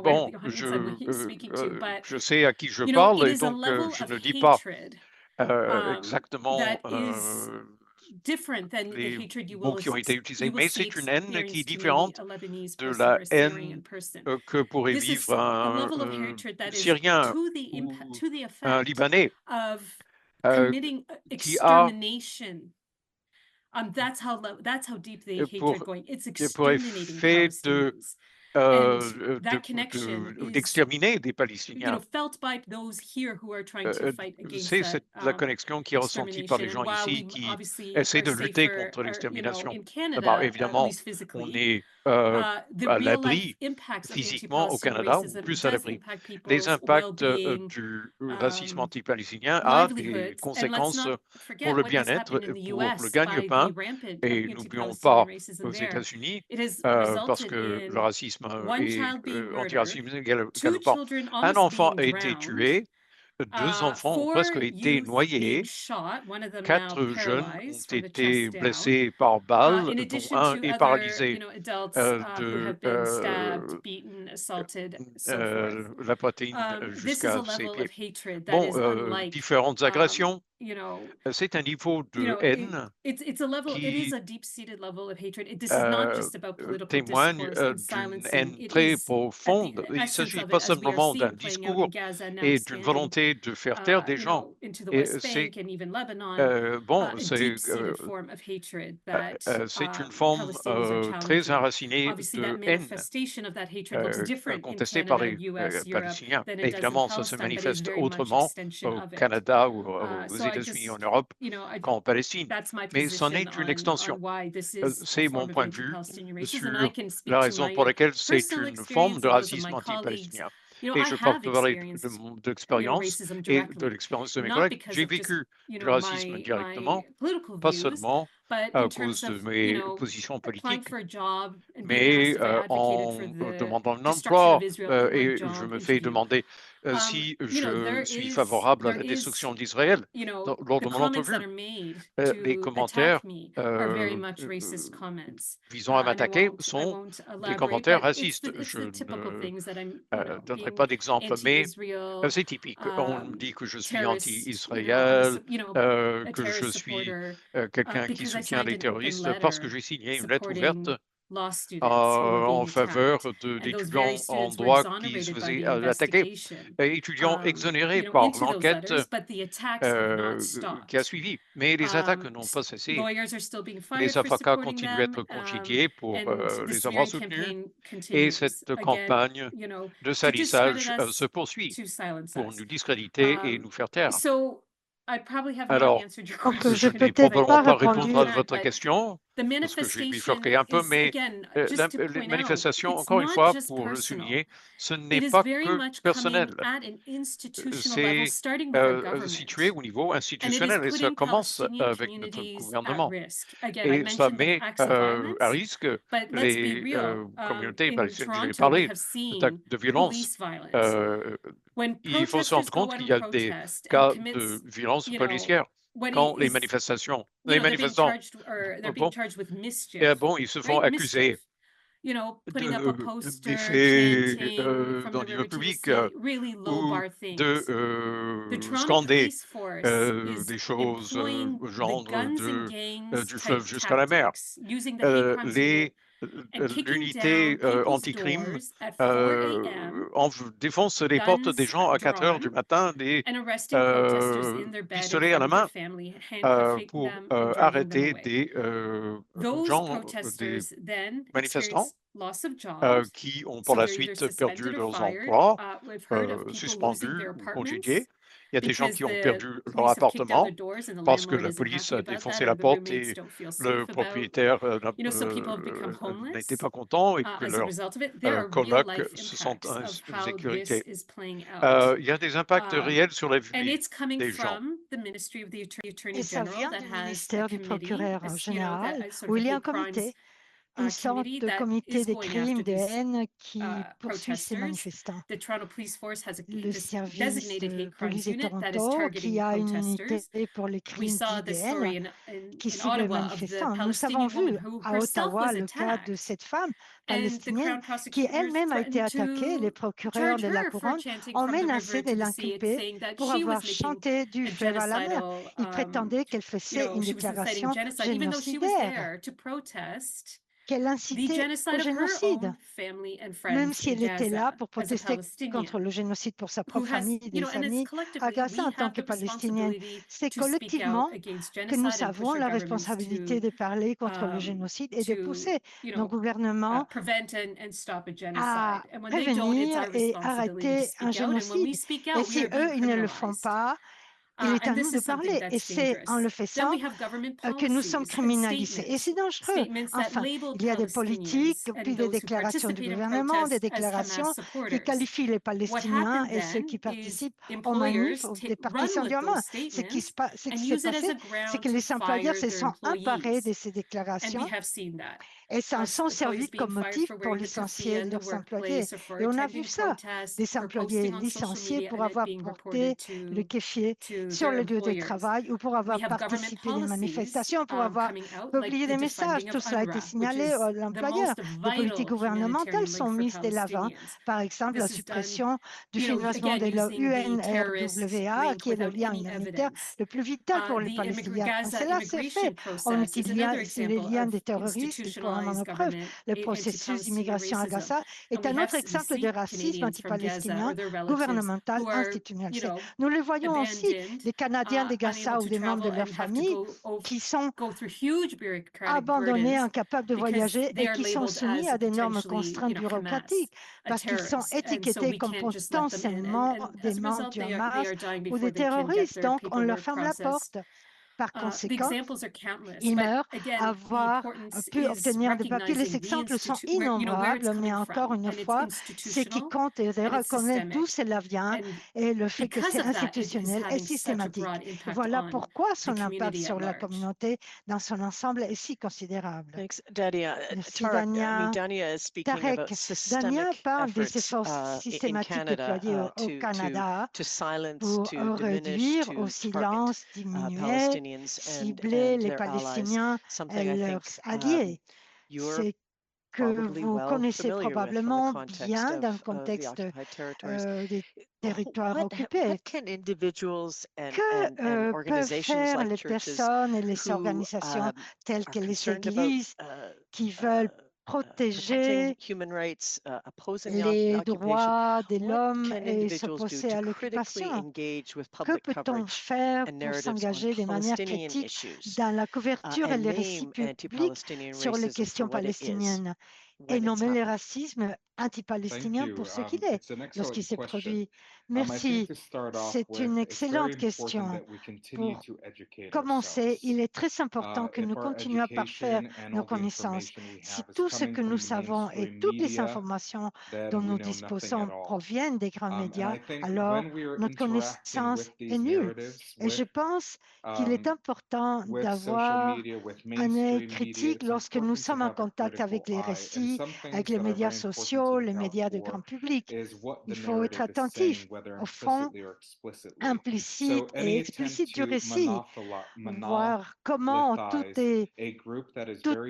Bon, je sais à qui je parle et donc je ne dis pas exactement les mots qui ont été utilisés, mais c'est une haine qui est différente de la haine que pourrait vivre un Syrien ou un Libanais qui a pour effet d'exterminer des Palestiniens. C'est la connexion qui est ressentie par les gens ici qui essaient de lutter contre l'extermination. D'abord, évidemment, on est à l'abri physiquement au Canada, ou plus à l'abri. Les impacts du racisme anti-palestinien ont des conséquences pour le bien-être, pour le gagne-pain. Et n'oublions pas aux États-Unis, parce que le racisme et antiracisme également. Un enfant a été tué, 2 enfants ont presque été noyés, 4 jeunes ont été blessés par balles, dont un est paralysé de la poitrine jusqu'à ses pieds. Bon, différentes agressions. C'est un niveau de haine qui témoigne d'une haine très profonde. Il ne s'agit pas simplement d'un discours et d'une volonté de faire taire des gens. Et c'est bon, c'est une forme très enracinée de haine contestée par les Palestiniens. Évidemment, ça se manifeste autrement au Canada ou aux États-Unis, en Europe, qu'en Palestine. Mais c'en est une extension. C'est mon point de vue sur la raison pour laquelle c'est une forme de racisme anti-palestinien. Et je peux parler de mon expérience et de l'expérience de mes collègues. J'ai vécu le racisme directement, pas seulement à cause de mes positions politiques, mais en demandant un emploi, et je me fais demander si je suis favorable à la destruction d'Israël. Lors de mon entrevue, les commentaires visant à m'attaquer sont des commentaires racistes. Je ne donnerai pas d'exemple, mais c'est typique. On me dit que je suis anti-Israël, que je suis quelqu'un qui soutient les terroristes parce que j'ai signé une lettre ouverte en faveur d'étudiants en droit qui se faisaient attaquer, étudiants exonérés par l'enquête qui a suivi. Mais les attaques n'ont pas cessé. Les avocats continuent à être congédiés pour les avoir soutenus et cette campagne de salissage se poursuit pour nous discréditer et nous faire taire. Alors, je n'ai probablement pas répondu à votre question, parce que je suis choqué un peu, mais les manifestations, encore une fois, pour le souligner, ce n'est pas que personnel. C'est situé au niveau institutionnel et ça commence avec notre gouvernement. Et ça met à risque les communautés palestiniennes. J'ai parlé de violence. Il faut se rendre compte qu'il y a des cas de violence policière quand les manifestants, ils se font accuser des faits dans le public ou de scander des choses genre du fleuve jusqu'à la mer. L'unité anti-crime défonce les portes des gens à 4 heures du matin, des pistolets à la main pour arrêter des gens, des manifestants qui ont par la suite perdu leurs emplois, suspendus ou congédiés. Il y a des gens qui ont perdu leur appartement parce que la police a défoncé la porte et le propriétaire n'était pas content et que leurs colocs se sentent en sécurité. Il y a des impacts réels sur la vie des gens. Et ça vient du ministère du procureur général où il y a un comité, une sorte de comité des crimes de haine qui poursuit ces manifestants. Le service de police de Toronto, qui a une unité pour les crimes de haine, qui suit les manifestants. Nous avons vu à Ottawa le cas de cette femme palestinienne qui elle-même a été attaquée. Les procureurs de la couronne ont menacé de l'inculper pour avoir chanté du fleuve à la mer. Ils prétendaient qu'elle faisait une déclaration génocidaire, qu'elle incitait au génocide, même si elle était là pour protester contre le génocide pour sa propre famille et des amis à Gaza en tant que Palestinienne. C'est collectivement que nous avons la responsabilité de parler contre le génocide et de pousser nos gouvernements à prévenir et arrêter un génocide. Et si eux, ils ne le font pas, il est à nous de parler et c'est en le faisant que nous sommes criminalisés. Et c'est dangereux. Enfin, il y a des politiques, puis des déclarations du gouvernement, des déclarations qui qualifient les Palestiniens et ceux qui participent aux manifs, des partisans du Hamas. Ce qui s'est passé, c'est que les employeurs se sont emparés de ces déclarations et s'en sont servis comme motif pour licencier leurs employés. Et on a vu ça, des employés licenciés pour avoir porté le kéfier sur le lieu de travail ou pour avoir participé à des manifestations, pour avoir publié des messages. Tout cela a été signalé à l'employeur. Les politiques gouvernementales sont mises de l'avant. Par exemple, la suppression du financement de la UNRWA, qui est le lien humanitaire le plus vital pour les Palestiniens. Cela s'est fait. On utilise les liens des terroristes pour en preuve. Le processus d'immigration à Gaza est un autre exemple de racisme anti-palestinien, gouvernemental, institutionnalisé. Nous le voyons aussi, des Canadiens de Gaza ou des membres de leur famille qui sont abandonnés, incapables de voyager et qui sont soumis à d'énormes contraintes bureaucratiques parce qu'ils sont étiquetés comme potentiellement des membres du Hamas ou des terroristes. Donc, on leur ferme la porte. Par conséquent, ils meurent. Avoir pu obtenir des papiers, les exemples sont innombrables, mais encore une fois, ce qui compte est de reconnaître d'où cela vient et le fait que c'est institutionnel et systématique. Voilà pourquoi son impact sur la communauté dans son ensemble est si considérable. Merci, Dania. Tarek, Dania parle des efforts systématiques déployés au Canada pour réduire au silence, diminuer, cibler les Palestiniens et leurs alliés. C'est que vous connaissez probablement bien dans le contexte des territoires occupés. Que peuvent faire les personnes et les organisations telles que les églises qui veulent protéger les droits de l'homme et s'opposer à l'occupation. Que peut-on faire pour s'engager de manière critique dans la couverture et les récits publics sur les questions palestiniennes et nommer le racisme anti-palestinien pour ce qu'il est lorsqu'il s'est produit? Merci. C'est une excellente question. Pour commencer, il est très important que nous continuions à parfaire nos connaissances. Si tout ce que nous savons et toutes les informations dont nous disposons proviennent des grands médias, alors notre connaissance est nulle. Et je pense qu'il est important d'avoir un œil critique lorsque nous sommes en contact avec les récits, avec les médias sociaux, les médias de grand public. Il faut être attentif au fond implicite et explicite du récit, voir comment toute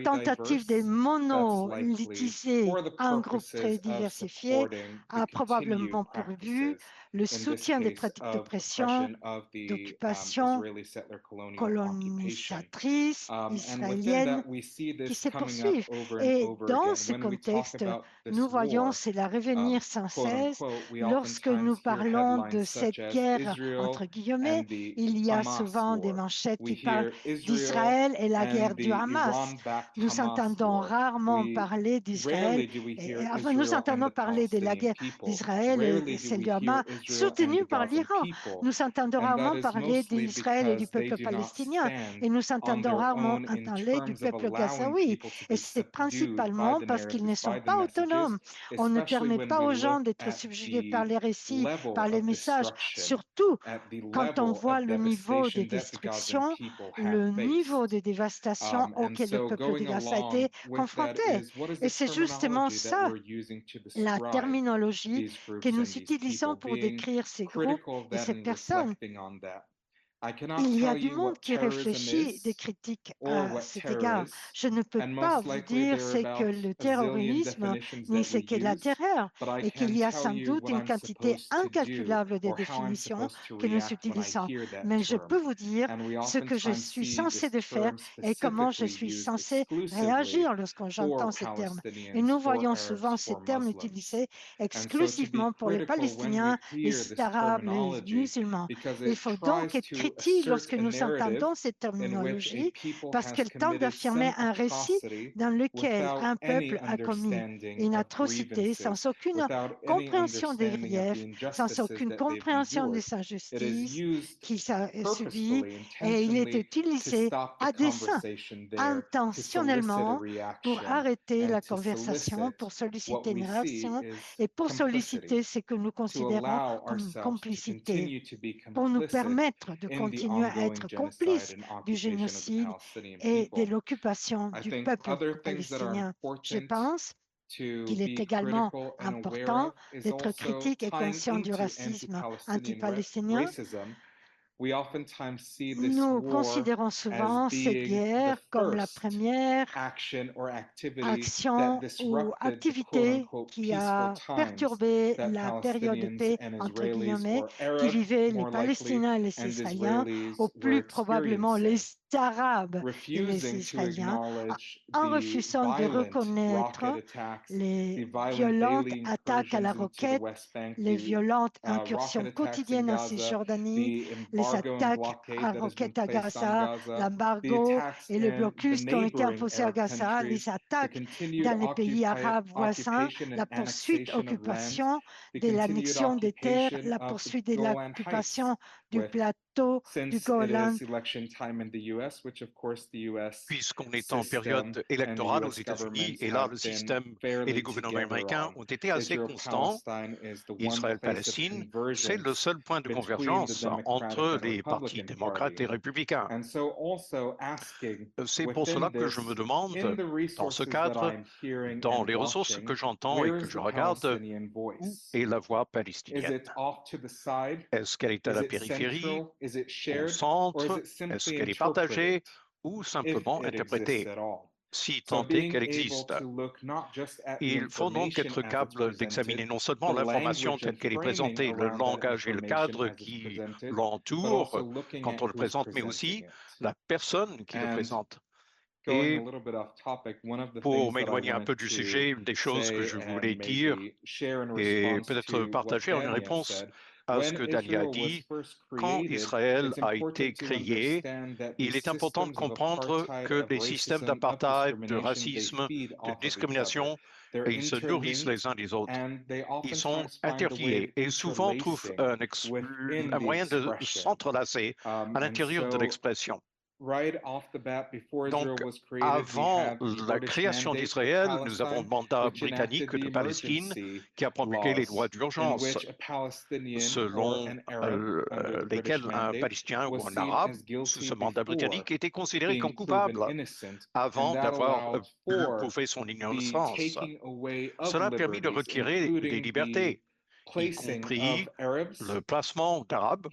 tentative de monolithiser un groupe très diversifié a probablement pourvu le soutien des pratiques d'oppression, d'occupation colonisatrice israélienne qui se poursuivent. Et dans ce contexte, nous voyons cela revenir sans cesse. Lorsque nous parlons de cette guerre, entre guillemets, il y a souvent des manchettes qui parlent d'Israël et la guerre du Hamas. Nous entendons rarement parler d'Israël, nous entendons parler de la guerre d'Israël et celle du Hamas soutenue par l'Iran. Nous entendons rarement parler d'Israël et du peuple palestinien et nous entendons rarement parler du peuple gazaoui. Et c'est principalement parce qu'ils ne sont pas autonomes. On ne permet pas aux gens d'être subjugués par les récits, par les messages, surtout quand on voit le niveau de destruction, le niveau de dévastation auquel le peuple de Gaza a été confronté. Et c'est justement ça, la terminologie que nous utilisons pour décrire ces groupes et ces personnes. Il y a du monde qui réfléchit des critiques à cet égard. Je ne peux pas vous dire ce que le terrorisme ni ce qu'est la terreur et qu'il y a sans doute une quantité incalculable de définitions que nous utilisons. Mais je peux vous dire ce que je suis censé de faire et comment je suis censé réagir lorsque j'entends ces termes. Et nous voyons souvent ces termes utilisés exclusivement pour les Palestiniens, les Arabes, les musulmans. Il faut donc être critique lorsque nous entendons cette terminologie parce qu'elle tente d'affirmer un récit dans lequel un peuple a commis une atrocité sans aucune compréhension des griefs, sans aucune compréhension des injustices qu'il a subies, et il est utilisé à dessein, intentionnellement, pour arrêter la conversation, pour solliciter une réaction et pour solliciter ce que nous considérons comme une complicité, pour nous permettre de continuer à être complices du génocide et de l'occupation du peuple palestinien. Je pense qu'il est également important d'être critique et conscient du racisme anti-palestinien. Nous considérons souvent cette guerre comme la première action ou activité qui a perturbé la période de paix, entre guillemets, qui vivaient les Palestiniens et les Israéliens, ou plus probablement les Arabes et les Israéliens, en refusant de reconnaître les violentes attaques à la roquette, les violentes incursions quotidiennes en Cisjordanie, les attaques à roquettes à Gaza, l'embargo et le blocus qui ont été imposés à Gaza, les attaques dans les pays arabes voisins, la poursuite occupation de l'annexion des terres, la poursuite de l'occupation du plateau du Golan. Puisqu'on est en période électorale aux États-Unis, et là, le système et les gouvernements américains ont été assez constants. Israël-Palestine, c'est le seul point de convergence entre les partis démocrates et républicains. C'est pour cela que je me demande, dans ce cadre, dans les ressources que j'entends et que je regarde, où est la voix palestinienne? Est-ce qu'elle est à la périphérie, au centre? Est-ce qu'elle est partagée ou simplement interprétée, si tant est qu'elle existe? Il faut donc être capable d'examiner non seulement l'information telle qu'elle est présentée, le langage et le cadre qui l'entourent quand on le présente, mais aussi la personne qui le présente. Et pour m'éloigner un peu du sujet, une des choses que je voulais dire et peut-être partager en une réponse à ce que Dania a dit, quand Israël a été créé, il est important de comprendre que les systèmes d'apartheid, de racisme, de discrimination, ils se nourrissent les uns des autres. Ils sont interliés et souvent trouvent un moyen de s'entrelacer à l'intérieur de l'expression. Donc, avant la création d'Israël, nous avons le mandat britannique de Palestine qui a promulgué les lois d'urgence selon lesquelles un Palestinien ou un Arabe, sous ce mandat britannique, était considéré comme coupable avant d'avoir pu prouver son innocence. Cela a permis de retirer des libertés, y compris le placement d'Arabes,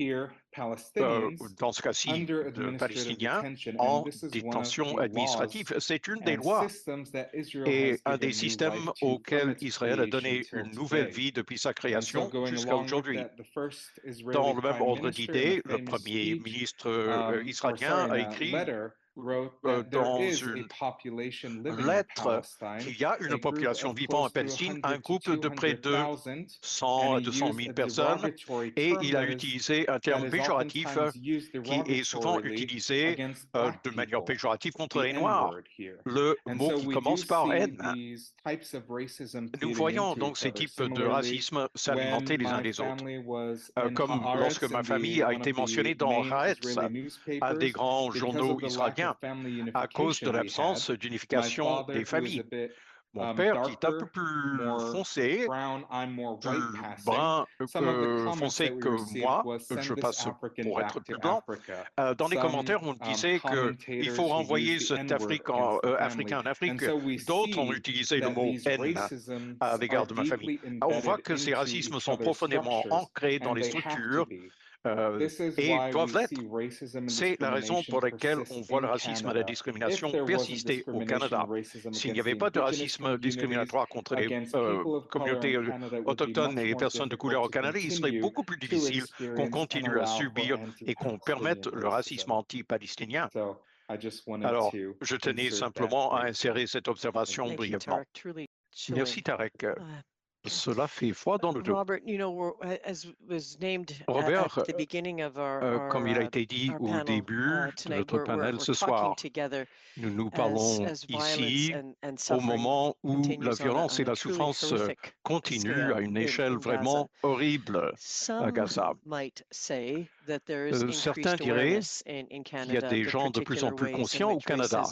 dans ce cas-ci, de Palestiniens, en détention administrative. C'est une des lois et un des systèmes auxquels Israël a donné une nouvelle vie depuis sa création jusqu'à aujourd'hui. Dans le même ordre d'idées, le premier ministre israélien a écrit dans une lettre qu'il y a une population vivant en Palestine, un groupe de près de 100 à 200 000 personnes, et il a utilisé un terme péjoratif qui est souvent utilisé de manière péjorative contre les Noirs, le mot qui commence par haine. Nous voyons donc ces types de racisme s'alimenter les uns des autres, comme lorsque ma famille a été mentionnée dans Haaretz, un des grands journaux israéliens, à cause de l'absence d'unification des familles. Mon père, qui est un peu plus foncé, plus brun foncé que moi, je passe pour être plus blanc, dans les commentaires, on disait qu'il faut renvoyer cet Africain en Afrique. D'autres ont utilisé le mot haine à l'égard de ma famille. On voit que ces racismes sont profondément ancrés dans les structures et doivent l'être. C'est la raison pour laquelle on voit le racisme et la discrimination persister au Canada. S'il n'y avait pas de racisme discriminatoire contre les communautés autochtones et les personnes de couleur au Canada, il serait beaucoup plus difficile qu'on continue à subir et qu'on permette le racisme anti-palestinien. Alors, je tenais simplement à insérer cette observation brièvement. Merci, Tarek. Cela fait froid dans le dos. Robert, comme il a été dit au début de notre panel ce soir, nous parlons ici au moment où la violence et la souffrance continuent à une échelle vraiment horrible à Gaza. Certains diraient qu'il y a des gens de plus en plus conscients au Canada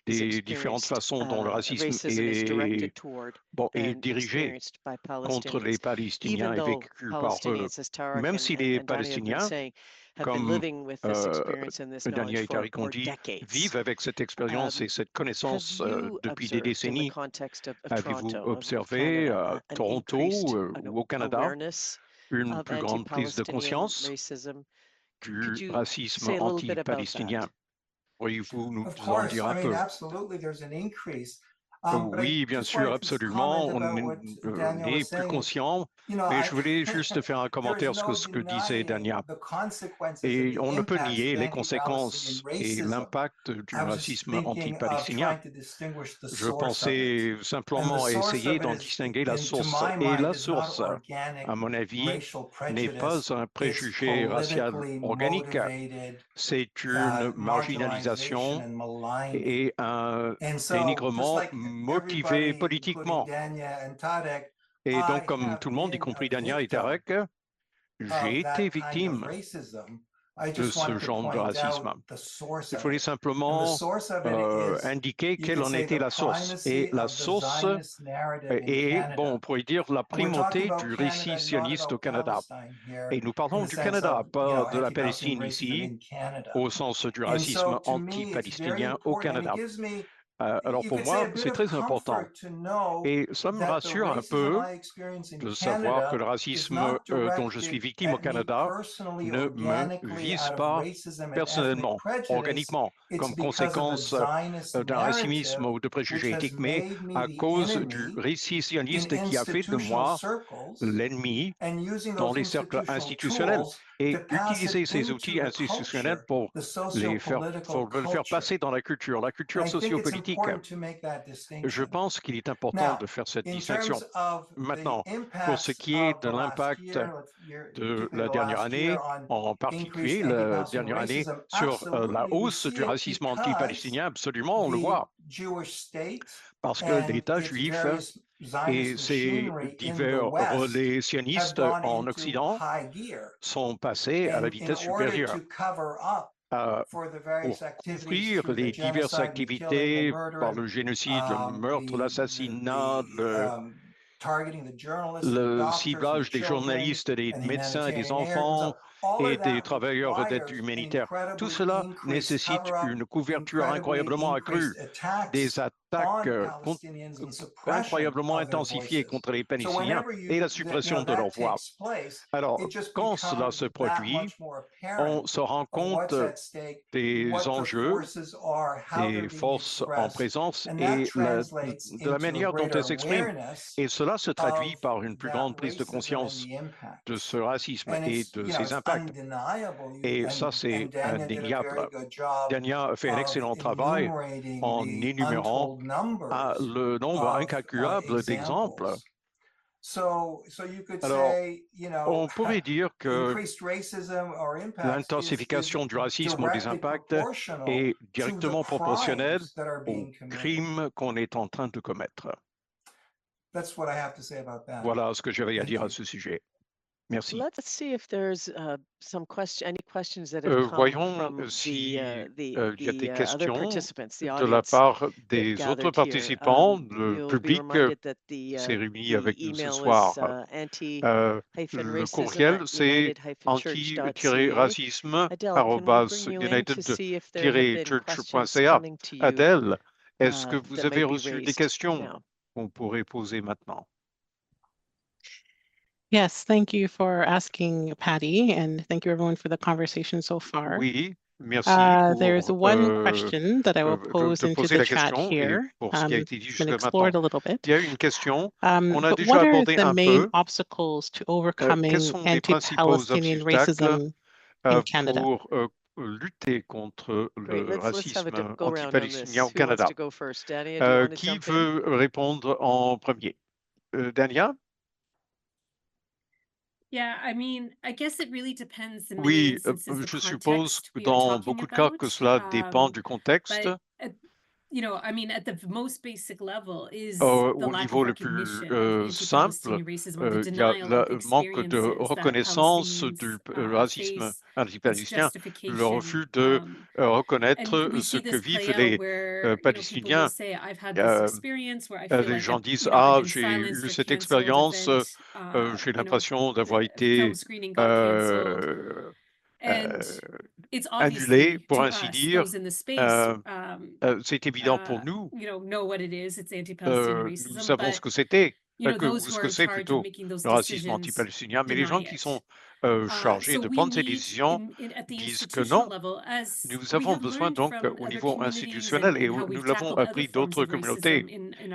des différentes façons dont le racisme est dirigé contre les Palestiniens et vécu par eux. Même si les Palestiniens, comme Dania et Tariq ont dit, vivent avec cette expérience et cette connaissance depuis des décennies, avez-vous observé à Toronto ou au Canada une plus grande prise de conscience du racisme anti-palestinien? Pourriez-vous nous en dire un peu? Oui, bien sûr, absolument. On est plus conscient, mais je voulais juste faire un commentaire sur ce que disait Dania. Et on ne peut nier les conséquences et l'impact du racisme anti-palestinien. Je pensais simplement essayer d'en distinguer la source. Et la source, à mon avis, n'est pas un préjugé racial organique. C'est une marginalisation et un dénigrement motivé politiquement. Et donc, comme tout le monde, y compris Dania et Tarek, j'ai été victime de ce genre de racisme. Il fallait simplement indiquer quelle en était la source. Et la source est, on pourrait dire, la primauté du récit sioniste au Canada. Et nous parlons du Canada, pas de la Palestine ici, au sens du racisme anti-palestinien au Canada. Alors pour moi, c'est très important. Et ça me rassure un peu de savoir que le racisme dont je suis victime au Canada ne me vise pas personnellement, organiquement, comme conséquence d'un racisme ou de préjugés éthiques, mais à cause du récit sioniste qui a fait de moi l'ennemi dans les cercles institutionnels. et utiliser ces outils institutionnels pour le faire passer dans la culture sociopolitique. Je pense qu'il est important de faire cette distinction. Maintenant, pour ce qui est de l'impact de la dernière année, en particulier la dernière année sur la hausse du racisme anti-palestinien, absolument, on le voit. Parce que l'État juif et ses divers relais sionistes en Occident sont passés à la vitesse supérieure pour couvrir les diverses activités par le génocide, le meurtre, l'assassinat, le ciblage des journalistes, des médecins, des enfants et des travailleurs d'aide humanitaire. Tout cela nécessite une couverture incroyablement accrue, des attaques incroyablement intensifiées contre les Palestiniens et la suppression de leur voix. Alors, quand cela se produit, on se rend compte des enjeux, des forces en présence et de la manière dont elles s'expriment. Et cela se traduit par une plus grande prise de conscience de ce racisme et de ses impacts. Et ça, c'est indéniable. Dania a fait un excellent travail en énumérant le nombre incalculable d'exemples. Alors, on pourrait dire que l'intensification du racisme ou des impacts est directement proportionnelle aux crimes qu'on est en train de commettre. Voilà ce que j'avais à dire à ce sujet. Merci. Voyons s'il y a des questions de la part des autres participants. Le public s'est réuni avec nous ce soir. Le courriel, c'est anti-racisme@united-church.ca. Adèle, est-ce que vous avez reçu des questions qu'on pourrait poser maintenant? Yes, thank you for asking, Patty, and thank you everyone for the conversation so far. Oui, merci There's one question that I will pose into the chat here. It's been explored a little bit. Il y a une question qu'on a But déjà what are abordée the un main peu. obstacles to overcoming Quels sont les principaux anti-Palestinian racism in Canada? pour lutter contre le racisme anti-palestinien au Canada? Qui veut répondre en premier? Dania? Oui, je suppose que dans beaucoup de cas que cela dépend du contexte. Au niveau le plus simple, il y a le manque de reconnaissance du racisme anti-palestinien, le refus de reconnaître ce que vivent les Palestiniens. Les gens disent « Ah, j'ai eu cette expérience, j'ai l'impression d'avoir été annulé, pour ainsi dire. C'est évident pour nous. Nous savons ce que c'était, ce que c'est plutôt le racisme anti-palestinien, mais les gens qui sont chargés de prendre ces décisions disent que non. Nous avons besoin donc au niveau institutionnel, et nous l'avons appris d'autres communautés,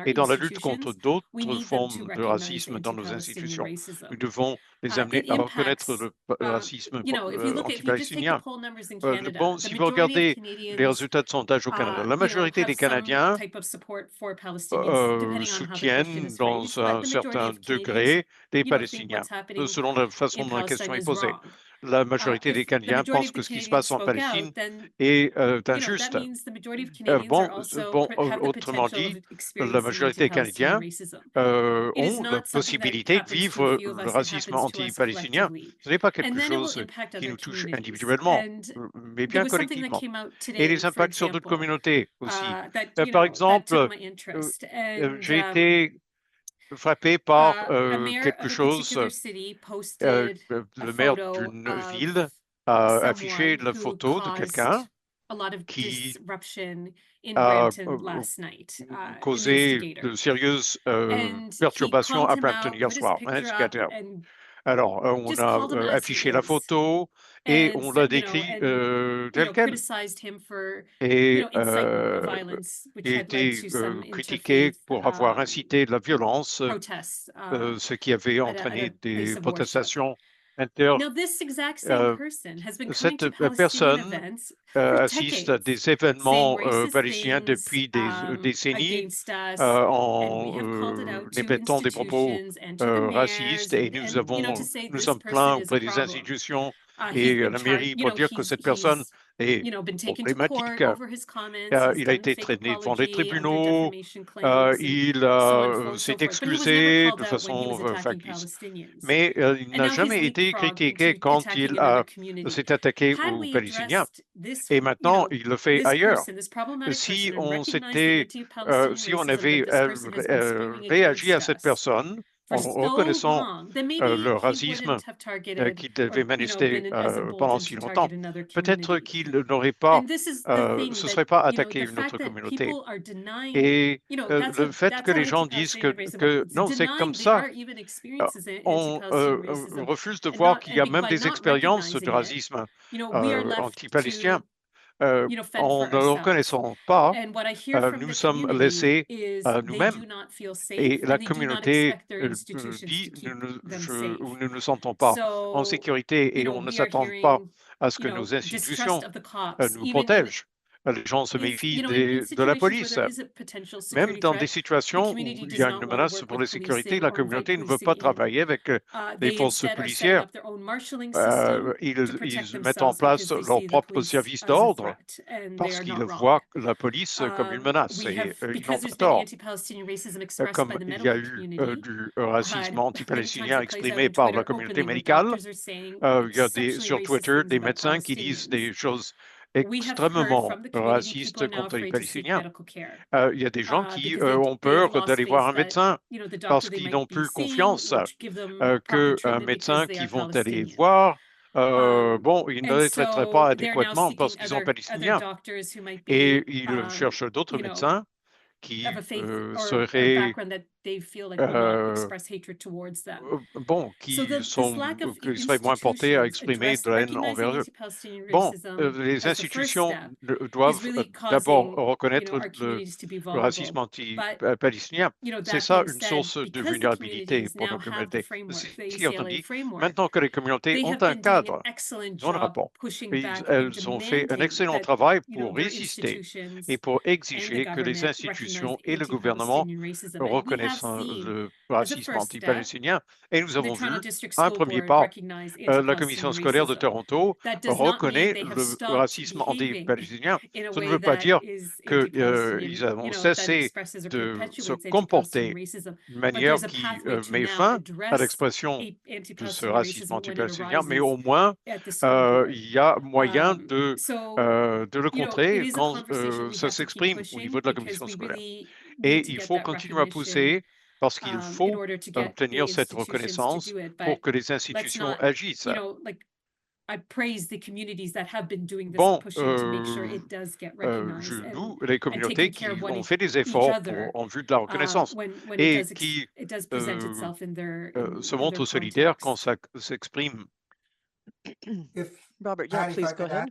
et dans la lutte contre d'autres formes de racisme dans nos institutions, nous devons les amener à reconnaître le racisme anti-palestinien. Bon, si vous regardez les résultats de sondage au Canada, la majorité des Canadiens soutiennent dans un certain degré les Palestiniens, selon la façon dont la question est posée. La majorité des Canadiens pensent que ce qui se passe en Palestine est injuste. Autrement dit, la majorité des Canadiens ont la possibilité de vivre le racisme anti-palestinien. Ce n'est pas quelque chose qui nous touche individuellement, mais bien collectivement. Et les impacts sur d'autres communautés aussi. Par exemple, j'ai été frappé par quelque chose. Le maire d'une ville a affiché la photo de quelqu'un qui a causé de sérieuses perturbations à Brampton hier soir. Alors, on a affiché la photo et on l'a décrit tel quel. Et il a été critiqué pour avoir incité de la violence, ce qui avait entraîné des protestations cette personne assiste à des événements palestiniens depuis des décennies en répétant des propos racistes, et nous sommes plaints auprès des institutions et la mairie pour dire que cette personne est problématique. Il a été traîné devant les tribunaux, il s'est excusé de façon factice, mais il n'a jamais été critiqué quand il s'est attaqué aux Palestiniens, et maintenant il le fait ailleurs. Si on avait réagi à cette personne en reconnaissant le racisme qu'il devait manifester pendant si longtemps, peut-être qu'il n'aurait pas, se serait pas attaqué une autre communauté. Et le fait que les gens disent que non, c'est comme ça, on refuse de voir qu'il y a même des expériences de racisme anti-palestinien. En ne le reconnaissant pas, nous sommes laissés nous-mêmes, et la communauté dit nous ne nous sentons pas en sécurité et on ne s'attend pas à ce que nos institutions nous protègent. Les gens se méfient de la police. Même dans des situations où il y a une menace pour la sécurité, la communauté ne veut pas travailler avec les forces policières. Ils mettent en place leur propre service d'ordre parce qu'ils voient la police comme une menace, et ils n'ont pas tort. Comme il y a eu du racisme anti-palestinien exprimé par la communauté médicale, il y a sur Twitter des médecins qui disent des choses extrêmement racistes contre les Palestiniens. Il y a des gens qui ont peur d'aller voir un médecin parce qu'ils n'ont plus confiance qu'un médecin qu'ils vont aller voir, ils ne les traiteraient pas adéquatement parce qu'ils sont palestiniens. Et ils cherchent d'autres médecins qui seraient qui seraient moins portés à exprimer de la haine envers eux. Les institutions doivent d'abord reconnaître le racisme anti-palestinien. C'est ça une source de vulnérabilité pour nos communautés. Maintenant que les communautés ont un cadre dans le rapport, elles ont fait un excellent travail pour résister et pour exiger que les institutions et le gouvernement reconnaissent le racisme anti-palestinien, et nous avons vu un premier pas. La commission scolaire de Toronto reconnaît le racisme anti-palestinien. Ça ne veut pas dire qu'ils ont cessé de se comporter d'une manière qui met fin à l'expression de ce racisme anti-palestinien, mais au moins il y a moyen de le contrer quand ça s'exprime au niveau de la commission scolaire. Et il faut continuer à pousser parce qu'il faut obtenir cette reconnaissance pour que les institutions agissent. Je loue les communautés qui ont fait des efforts en vue de la reconnaissance et qui se montrent solidaires quand ça s'exprime. Robert, please go ahead.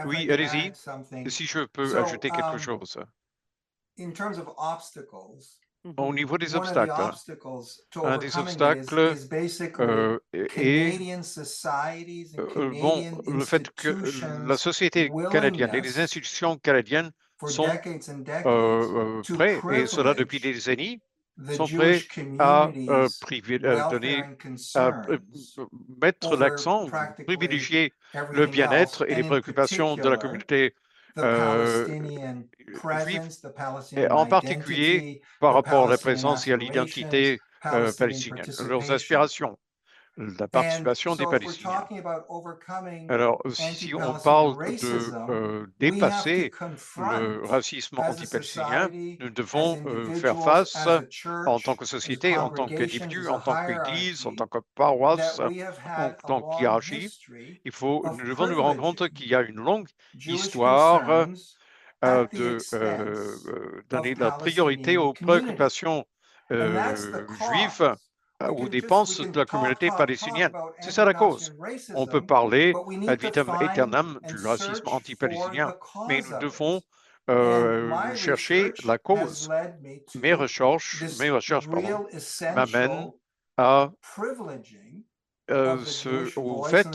Oui, allez-y. Si je peux ajouter quelque chose. Au niveau des obstacles, un des obstacles est le fait que la société canadienne et les institutions canadiennes sont prêts, et cela depuis des décennies, sont prêts à mettre l'accent, privilégier le bien-être et les préoccupations de la communauté juive, et en particulier par rapport à la présence et à l'identité palestinienne, leurs aspirations, la participation des Palestiniens. Alors, si on parle de dépasser le racisme anti-palestinien, nous devons faire face en tant que société, en tant qu'individu, en tant qu'église, en tant que paroisse, en tant qu'hiérarchie. Nous devons nous rendre compte qu'il y a une longue histoire de donner la priorité aux préoccupations juives aux dépenses de la communauté palestinienne. C'est ça la cause. On peut parler ad vitam aeternam du racisme anti-palestinien, mais nous devons chercher la cause. Mes recherches m'amènent à au fait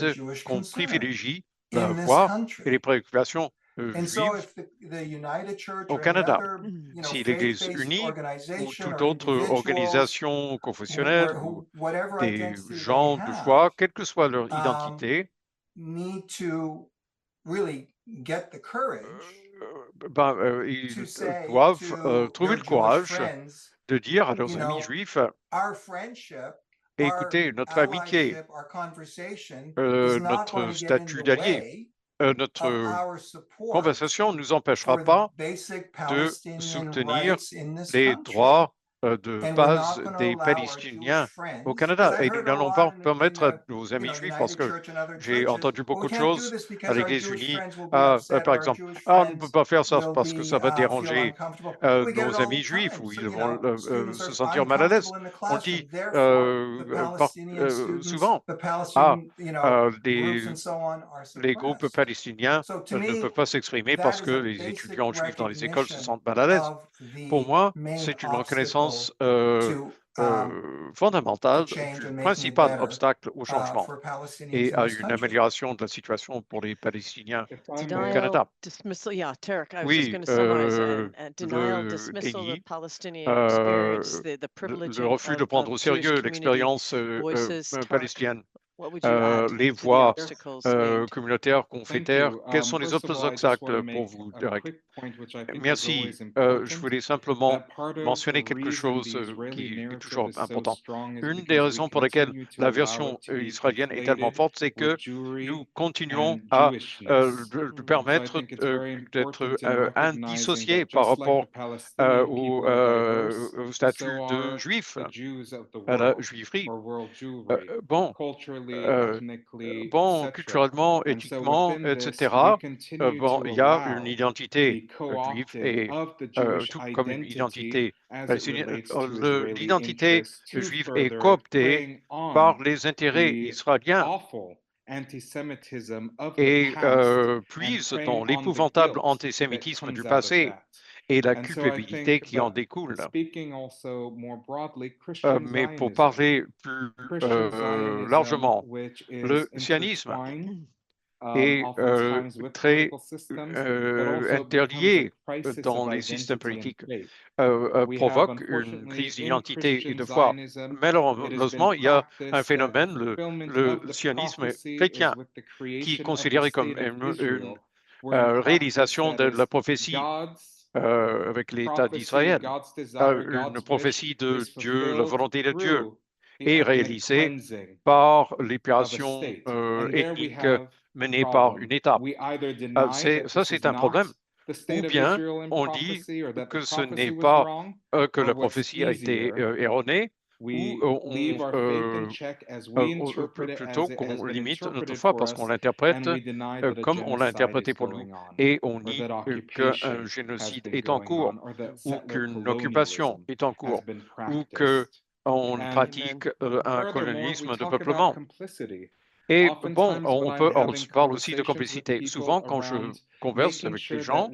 qu'on privilégie la voix et les préoccupations juives au Canada. Si l'Église unie ou toute autre organisation confessionnelle ou des gens de foi, quelle que soit leur identité, ils doivent trouver le courage de dire à leurs amis juifs, écoutez, notre amitié, notre statut d'allié, notre conversation ne nous empêchera pas de soutenir les droits de base des Palestiniens au Canada. Et nous n'allons pas permettre à nos amis juifs, parce que j'ai entendu beaucoup de choses à l'Église unie, par exemple, on ne peut pas faire ça parce que ça va déranger nos amis juifs, ou ils vont se sentir mal à l'aise. On dit souvent, les groupes palestiniens ne peuvent pas s'exprimer parce que les étudiants juifs dans les écoles se sentent mal à l'aise. Pour moi, c'est une reconnaissance fondamentale du principal obstacle au changement et à une amélioration de la situation pour les Palestiniens au Canada. Oui, le refus de prendre au sérieux l'expérience palestinienne. Les voix communautaires, confétaires, quels sont les autres obstacles pour vous, Derek? Merci. Je voulais simplement mentionner quelque chose qui est toujours important. Une des raisons pour lesquelles la version israélienne est tellement forte, c'est que nous continuons à lui permettre d'être indissocié par rapport au statut de juif, à la juiverie. Bon, culturellement, éthiquement, etc. Il y a une identité juive et tout comme une identité palestinienne. L'identité juive est cooptée par les intérêts israéliens et puise dans l'épouvantable antisémitisme du passé et la culpabilité qui en découle. Mais pour parler plus largement, le sionisme est très interlié dans les systèmes politiques, provoque une crise d'identité et de foi. Malheureusement, il y a un phénomène, le sionisme chrétien, qui est considéré comme une réalisation de la prophétie avec l'État d'Israël, une prophétie de Dieu, la volonté de Dieu, est réalisée par l'épuration ethnique menée par une étape. Ça, c'est un problème. Ou bien on dit que ce n'est pas que la prophétie a été erronée, ou plutôt qu'on limite notre foi parce qu'on l'interprète comme on l'a interprété pour nous, et on nie qu'un génocide est en cours, ou qu'une occupation est en cours, ou qu'on pratique un colonialisme de peuplement. Et bon, on parle aussi de complicité. Souvent, quand je converse avec les gens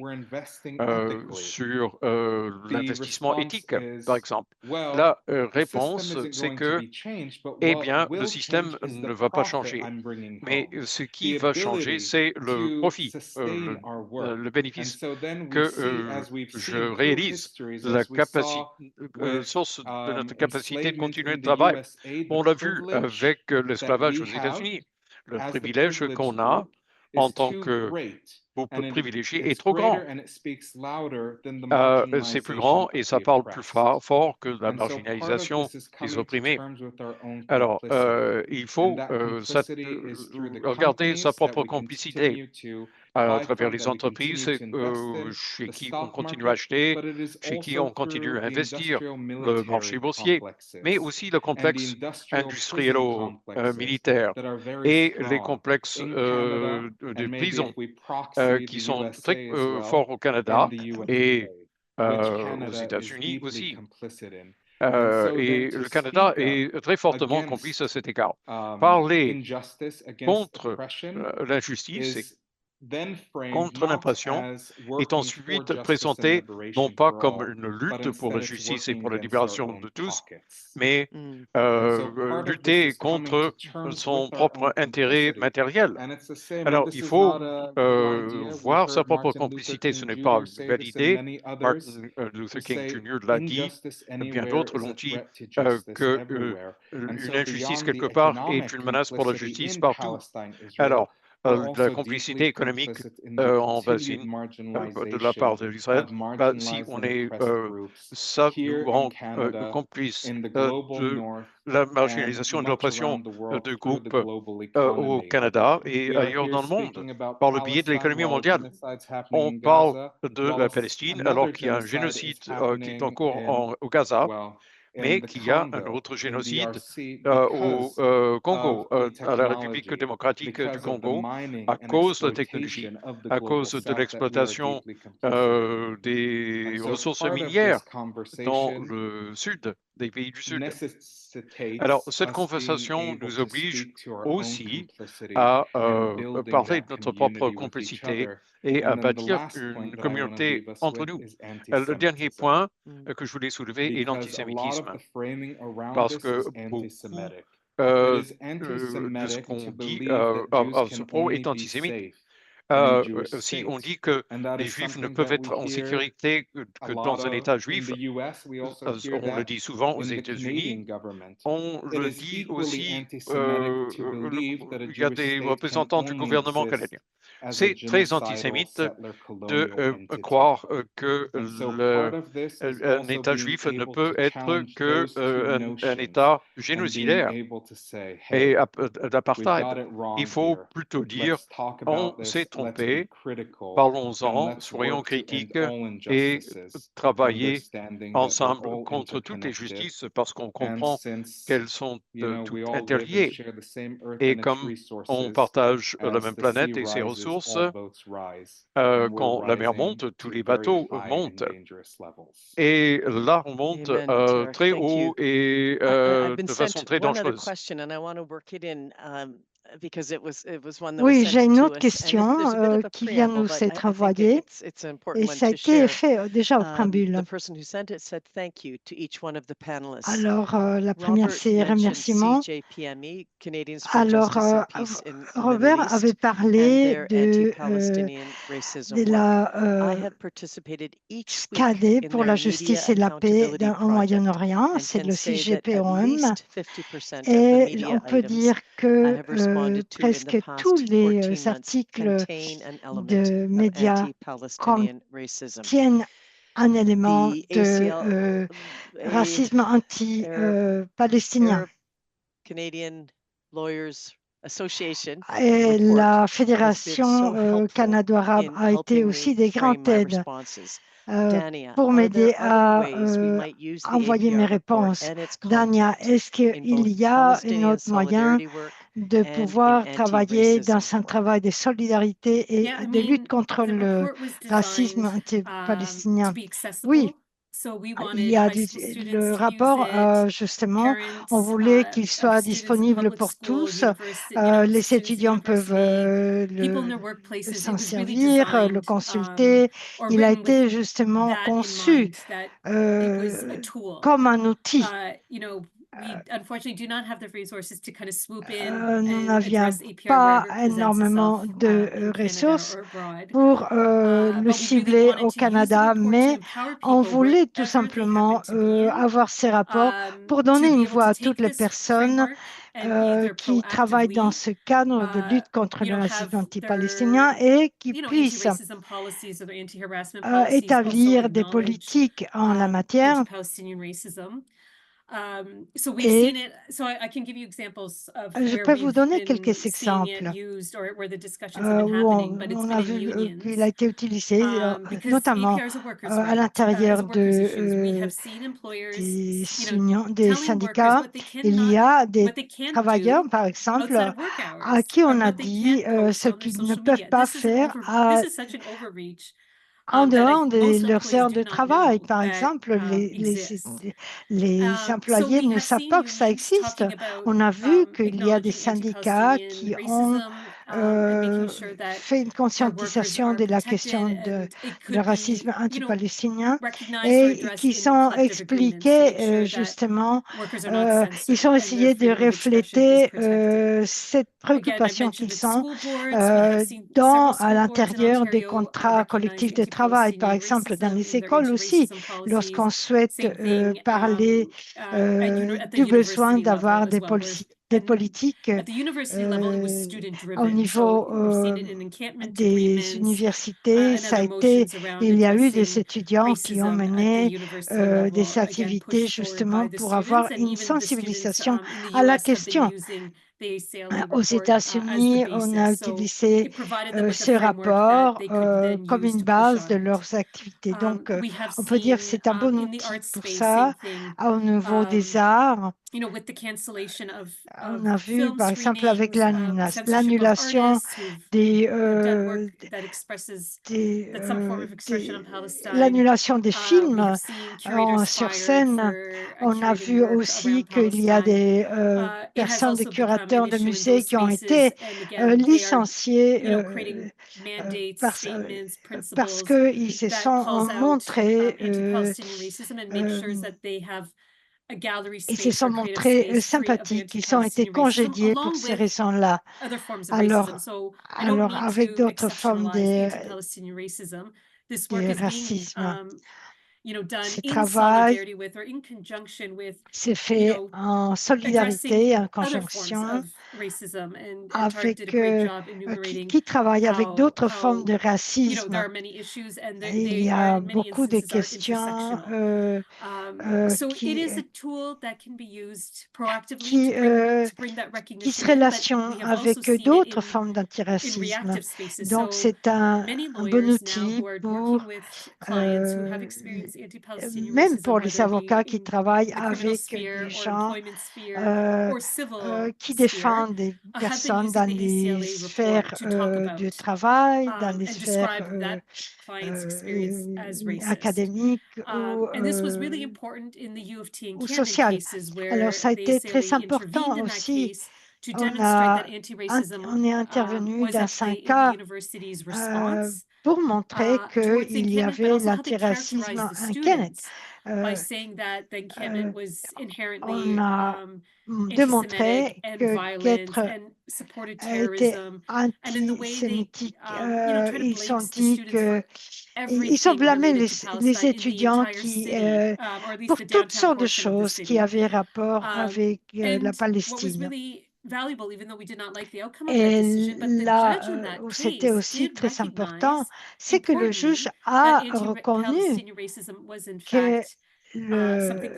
sur l'investissement éthique, par exemple, la réponse, c'est que, eh bien, le système ne va pas changer. Mais ce qui va changer, c'est le profit, le bénéfice que je réalise, la source de notre capacité de continuer le travail. On l'a vu avec l'esclavage aux États-Unis. Le privilège qu'on a en tant que groupe privilégié est trop grand. C'est plus grand et ça parle plus fort que la marginalisation des opprimés. Alors, il faut regarder sa propre complicité à travers les entreprises chez qui on continue à acheter, chez qui on continue à investir, le marché boursier, mais aussi le complexe industriel-militaire et les complexes de prisons qui sont très forts au Canada et aux États-Unis aussi. Et le Canada est très fortement complice à cet égard. Parler contre l'injustice contre l'impression est ensuite présenté non pas comme une lutte pour la justice et pour la libération de tous, mais lutter contre son propre intérêt matériel. Alors, il faut voir sa propre complicité. Ce n'est pas une belle idée. Martin Luther King Jr. l'a dit, bien d'autres l'ont dit, qu'une injustice quelque part est une menace pour la justice partout. Alors, la complicité économique en Palestine de la part de l'Israël, si on est ça nous rend complices de la marginalisation et de l'oppression de groupes au Canada et ailleurs dans le monde par le biais de l'économie mondiale. On parle de la Palestine alors qu'il y a un génocide qui est en cours au Gaza, mais qu'il y a un autre génocide au Congo, à la République démocratique du Congo, à cause de la technologie, à cause de l'exploitation des ressources minières dans le sud, des pays du Sud. Alors, cette conversation nous oblige aussi à parler de notre propre complicité et à bâtir une communauté entre nous. Le dernier point que je voulais soulever est l'antisémitisme, parce que beaucoup de ce qu'on dit à ce propos est antisémite. Si on dit que les Juifs ne peuvent être en sécurité que dans un État juif, on le dit souvent aux États-Unis, on le dit aussi, il y a des représentants du gouvernement canadien. C'est très antisémite de croire qu'un État juif ne peut être qu'un État génocidaire et d'apartheid. Il faut plutôt dire, on s'est trompé, parlons-en, soyons critiques et travailler ensemble contre toutes les justices parce qu'on comprend qu'elles sont toutes interliées. Et comme on partage la même planète et ses ressources, quand la mer monte, tous les bateaux montent. Et là, on monte très haut et de façon très dangereuse. Oui, j'ai une autre question qui vient nous être envoyée et ça a été fait déjà au préambule. Alors, la première, c'est remerciements. Alors, Robert avait parlé de la SCAD pour la justice et la paix au Moyen-Orient, c'est le CGPOM, et on peut dire que presque tous les articles de médias contiennent un élément de racisme anti-palestinien. Et la Fédération canado-arabe a été aussi des grandes aides pour m'aider à envoyer mes réponses. Dania, est-ce qu'il y a un autre moyen de pouvoir travailler dans un travail de solidarité et de lutte contre le racisme anti-palestinien? Oui. Il y a le rapport, justement, on voulait qu'il soit disponible pour tous. Les étudiants peuvent s'en servir, le consulter. Il a été justement conçu comme un outil. Nous n'avions pas énormément de ressources pour le cibler au Canada, mais on voulait tout simplement avoir ces rapports pour donner une voix à toutes les personnes qui travaillent dans ce cadre de lutte contre le racisme anti-palestinien et qui puissent établir des politiques en la matière. Et je peux vous donner quelques exemples où on a vu qu'il a été utilisé, notamment à l'intérieur des syndicats. Il y a des travailleurs, par exemple, à qui on a dit ce qu'ils ne peuvent pas faire en dehors de leurs heures de travail. Par exemple, les employés ne savent pas que ça existe. On a vu qu'il y a des syndicats qui ont fait une conscientisation de la question de le racisme anti-palestinien et qui sont expliqués justement, ils ont essayé de refléter cette préoccupation qu'ils sont à l'intérieur des contrats collectifs de travail, par exemple dans les écoles aussi, lorsqu'on souhaite parler du besoin d'avoir des politiques au niveau des universités. Il y a eu des étudiants qui ont mené des activités justement pour avoir une sensibilisation à la question. Aux États-Unis, on a utilisé ce rapport comme une base de leurs activités. Donc, on peut dire que c'est un bon outil pour ça. Au niveau des arts, on a vu, par exemple, avec l'annulation l'annulation des films sur scène, on a vu aussi qu'il y a des personnes, des curateurs de musées qui ont été licenciés parce qu'ils se sont montrés sympathiques, ils ont été congédiés pour ces raisons-là. Alors avec d'autres formes de racisme, ce travail s'est fait en solidarité, en conjonction avec qui travaille avec d'autres formes de racisme. Il y a beaucoup de questions qui se relationnent avec d'autres formes d'antiracisme. Donc, c'est un bon outil pour même pour les avocats qui travaillent avec des gens qui défendent des personnes dans les sphères du travail, dans les sphères académiques ou sociales. Alors, ça a été très important aussi. On est intervenu dans un cas pour montrer qu'il y avait l'antiracisme à Kenneth. On a démontré que Guêtre était antisémitique. Ils ont dit que ils ont blâmé les étudiants pour toutes sortes de choses qui avaient rapport avec la Palestine. Et là où c'était aussi très important, c'est que le juge a reconnu que le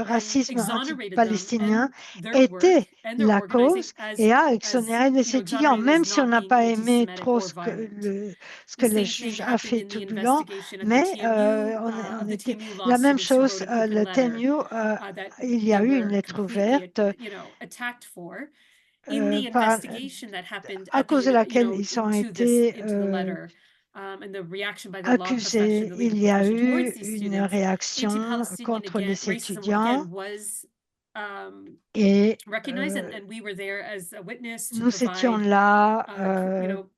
racisme anti-palestinien était la cause et a exonéré les étudiants, même si on n'a pas aimé trop ce que le juge a fait tout du long, mais on était la même chose, le TMU, il y a eu une lettre ouverte à cause de laquelle ils ont été accusés. Il y a eu une réaction contre les étudiants et nous étions là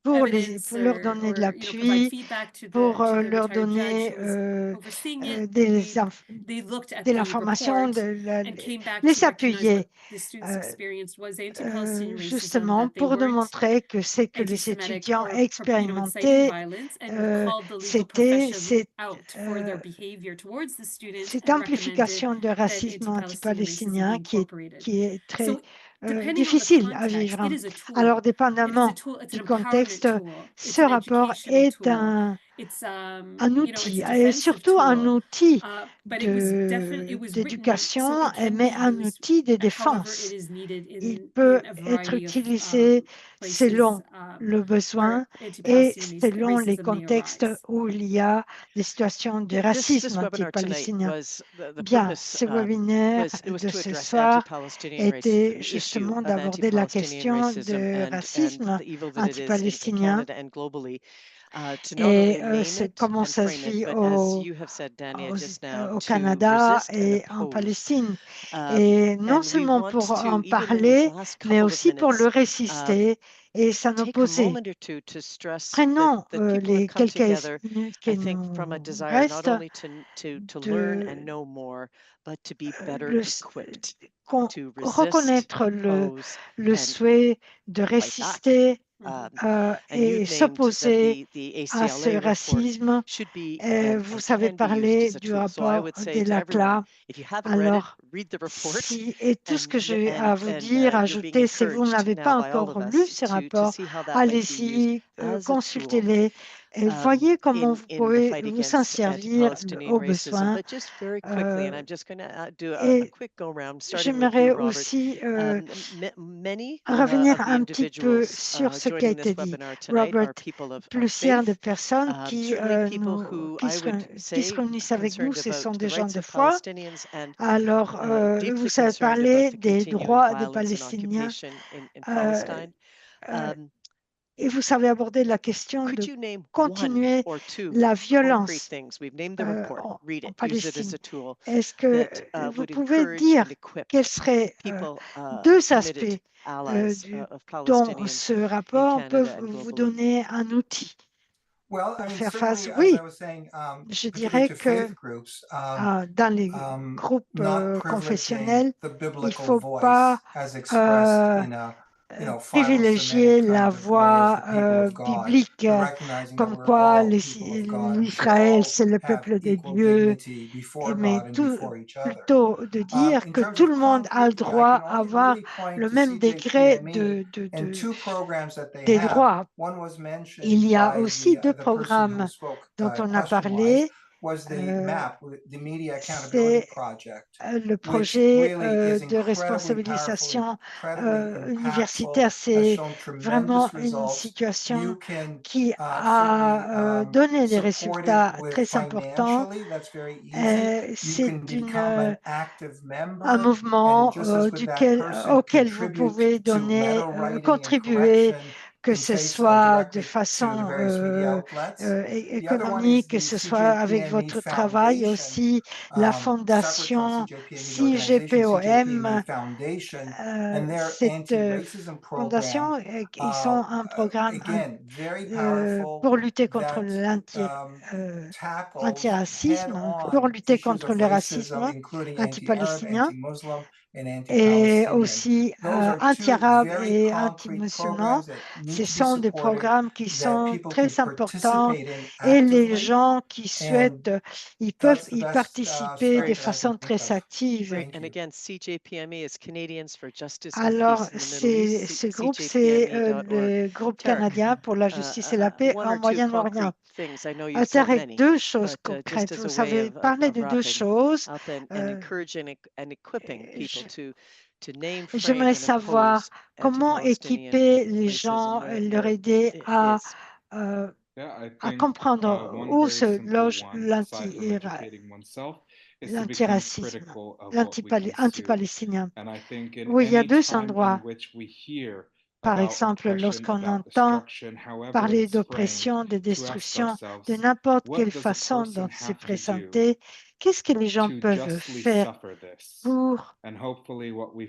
pour leur donner de l'appui, pour leur donner de l'information, les appuyer, justement pour démontrer que ce que les étudiants expérimentaient, c'était cette amplification de racisme anti-palestinien qui est très difficile à vivre. Alors, dépendamment du contexte, ce rapport est un outil, et surtout un outil d'éducation, mais un outil de défense. Il peut être utilisé selon le besoin et selon les contextes où il y a des situations de racisme anti-palestinien. Bien, ce webinaire de ce soir était justement d'aborder la question de racisme anti-palestinien et comment ça se vit au Canada et en Palestine. Et non seulement pour en parler, mais aussi pour le résister et ça nous posait. Prenons les quelques minutes qui nous restent reconnaître le souhait de résister et s'opposer à ce racisme. Vous avez parlé du rapport de l'ACLA. Alors, et tout ce que j'ai à vous dire, ajouter, si vous n'avez pas encore lu ce rapport, allez-y, consultez-les. Et voyez comment vous pouvez vous en servir au besoin. Et j'aimerais aussi revenir un petit peu sur ce qui a été dit. Robert, plusieurs de personnes qui se réunissent avec nous, ce sont des gens de foi. Alors, vous avez parlé des droits des Palestiniens. Et vous savez aborder la question de continuer la violence en Palestine. Est-ce que vous pouvez dire quels seraient deux aspects dont ce rapport peut vous donner un outil pour faire face? Oui, je dirais que dans les groupes confessionnels, il ne faut pas privilégier la voie biblique, comme quoi l'Israël, c'est le peuple de Dieu, mais plutôt de dire que tout le monde a le droit d'avoir le même degré des droits. Il y a aussi deux programmes dont on a parlé. C'est le projet de responsabilisation universitaire. C'est vraiment une situation qui a donné des résultats très importants. C'est un mouvement auquel vous pouvez contribuer, que ce soit de façon économique, que ce soit avec votre travail aussi. La fondation CGPOM, cette fondation, ils ont un programme pour lutter contre l'antiracisme, pour lutter contre le racisme anti-palestinien, et aussi anti-arabes et anti-musulmans. Ce sont des programmes qui sont très importants et les gens qui souhaitent, ils peuvent y participer de façon très active. Alors, ce groupe, c'est le groupe canadien pour la justice et la paix en Moyen-Orient. Avec deux choses concrètes. Vous avez parlé de deux choses. J'aimerais savoir comment équiper les gens, leur aider à comprendre où se loge l'antiracisme, l'anti-palestinien. Oui, il y a deux endroits. Par exemple, lorsqu'on entend parler d'oppression, de destruction, de n'importe quelle façon dont c'est présenté, qu'est-ce que les gens peuvent faire pour...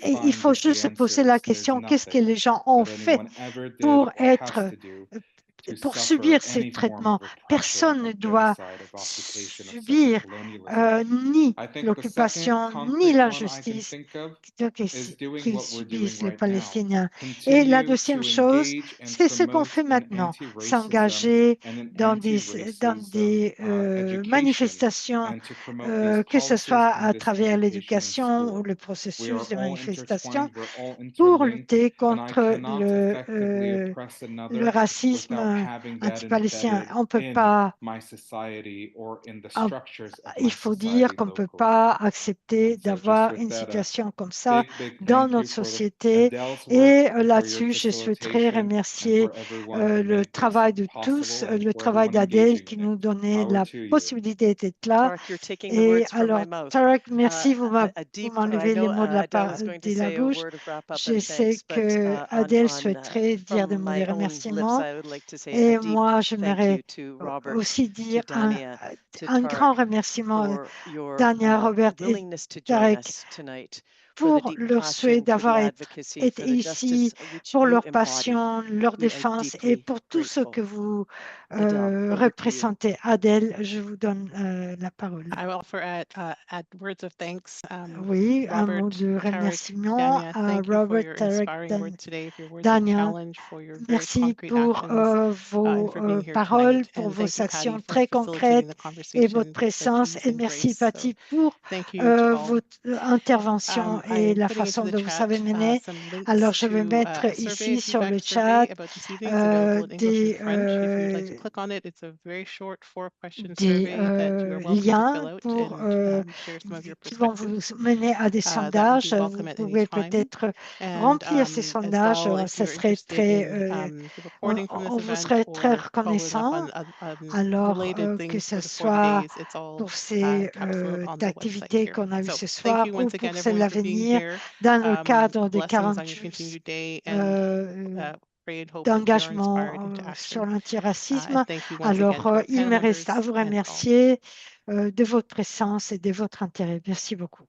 Et il faut juste se poser la question, qu'est-ce que les gens ont fait pour subir ces traitements? Personne ne doit subir ni l'occupation, ni l'injustice qu'ils subissent, les Palestiniens. Et la deuxième chose, c'est ce qu'on fait maintenant, s'engager dans des manifestations, que ce soit à travers l'éducation ou le processus de manifestation, pour lutter contre le racisme anti-palestinien. On peut pas, il faut dire qu'on ne peut pas accepter d'avoir une situation comme ça dans notre société. Et là-dessus, je souhaiterais remercier le travail de tous, le travail d'Adèle qui nous donnait la possibilité d'être là. Et alors, Tarek, merci, vous m'enlevez les mots de la bouche. Je sais que Adèle souhaiterait dire des mots de remerciements. Et moi, j'aimerais aussi dire un grand remerciement à Dania, Robert et Tarek pour leur souhait d'avoir été ici, pour leur passion, leur défense et pour tout ce que vous représentez. Adèle, je vous donne la parole. Oui, un mot de remerciement à Robert, Tarek, Dania. Merci pour vos paroles, pour vos actions très concrètes et votre présence. Et merci, Patty, pour votre intervention et la façon dont vous avez mené. Alors, je vais mettre ici sur le chat des liens qui vont vous mener à des sondages. Vous pouvez peut-être remplir ces sondages. Ça serait on vous serait très reconnaissant. Alors, que ce soit pour ces activités qu'on a eues ce soir ou pour celles à venir dans le cadre des 40 d'engagement sur l'antiracisme. Alors, il me reste à vous remercier de votre présence et de votre intérêt. Merci beaucoup.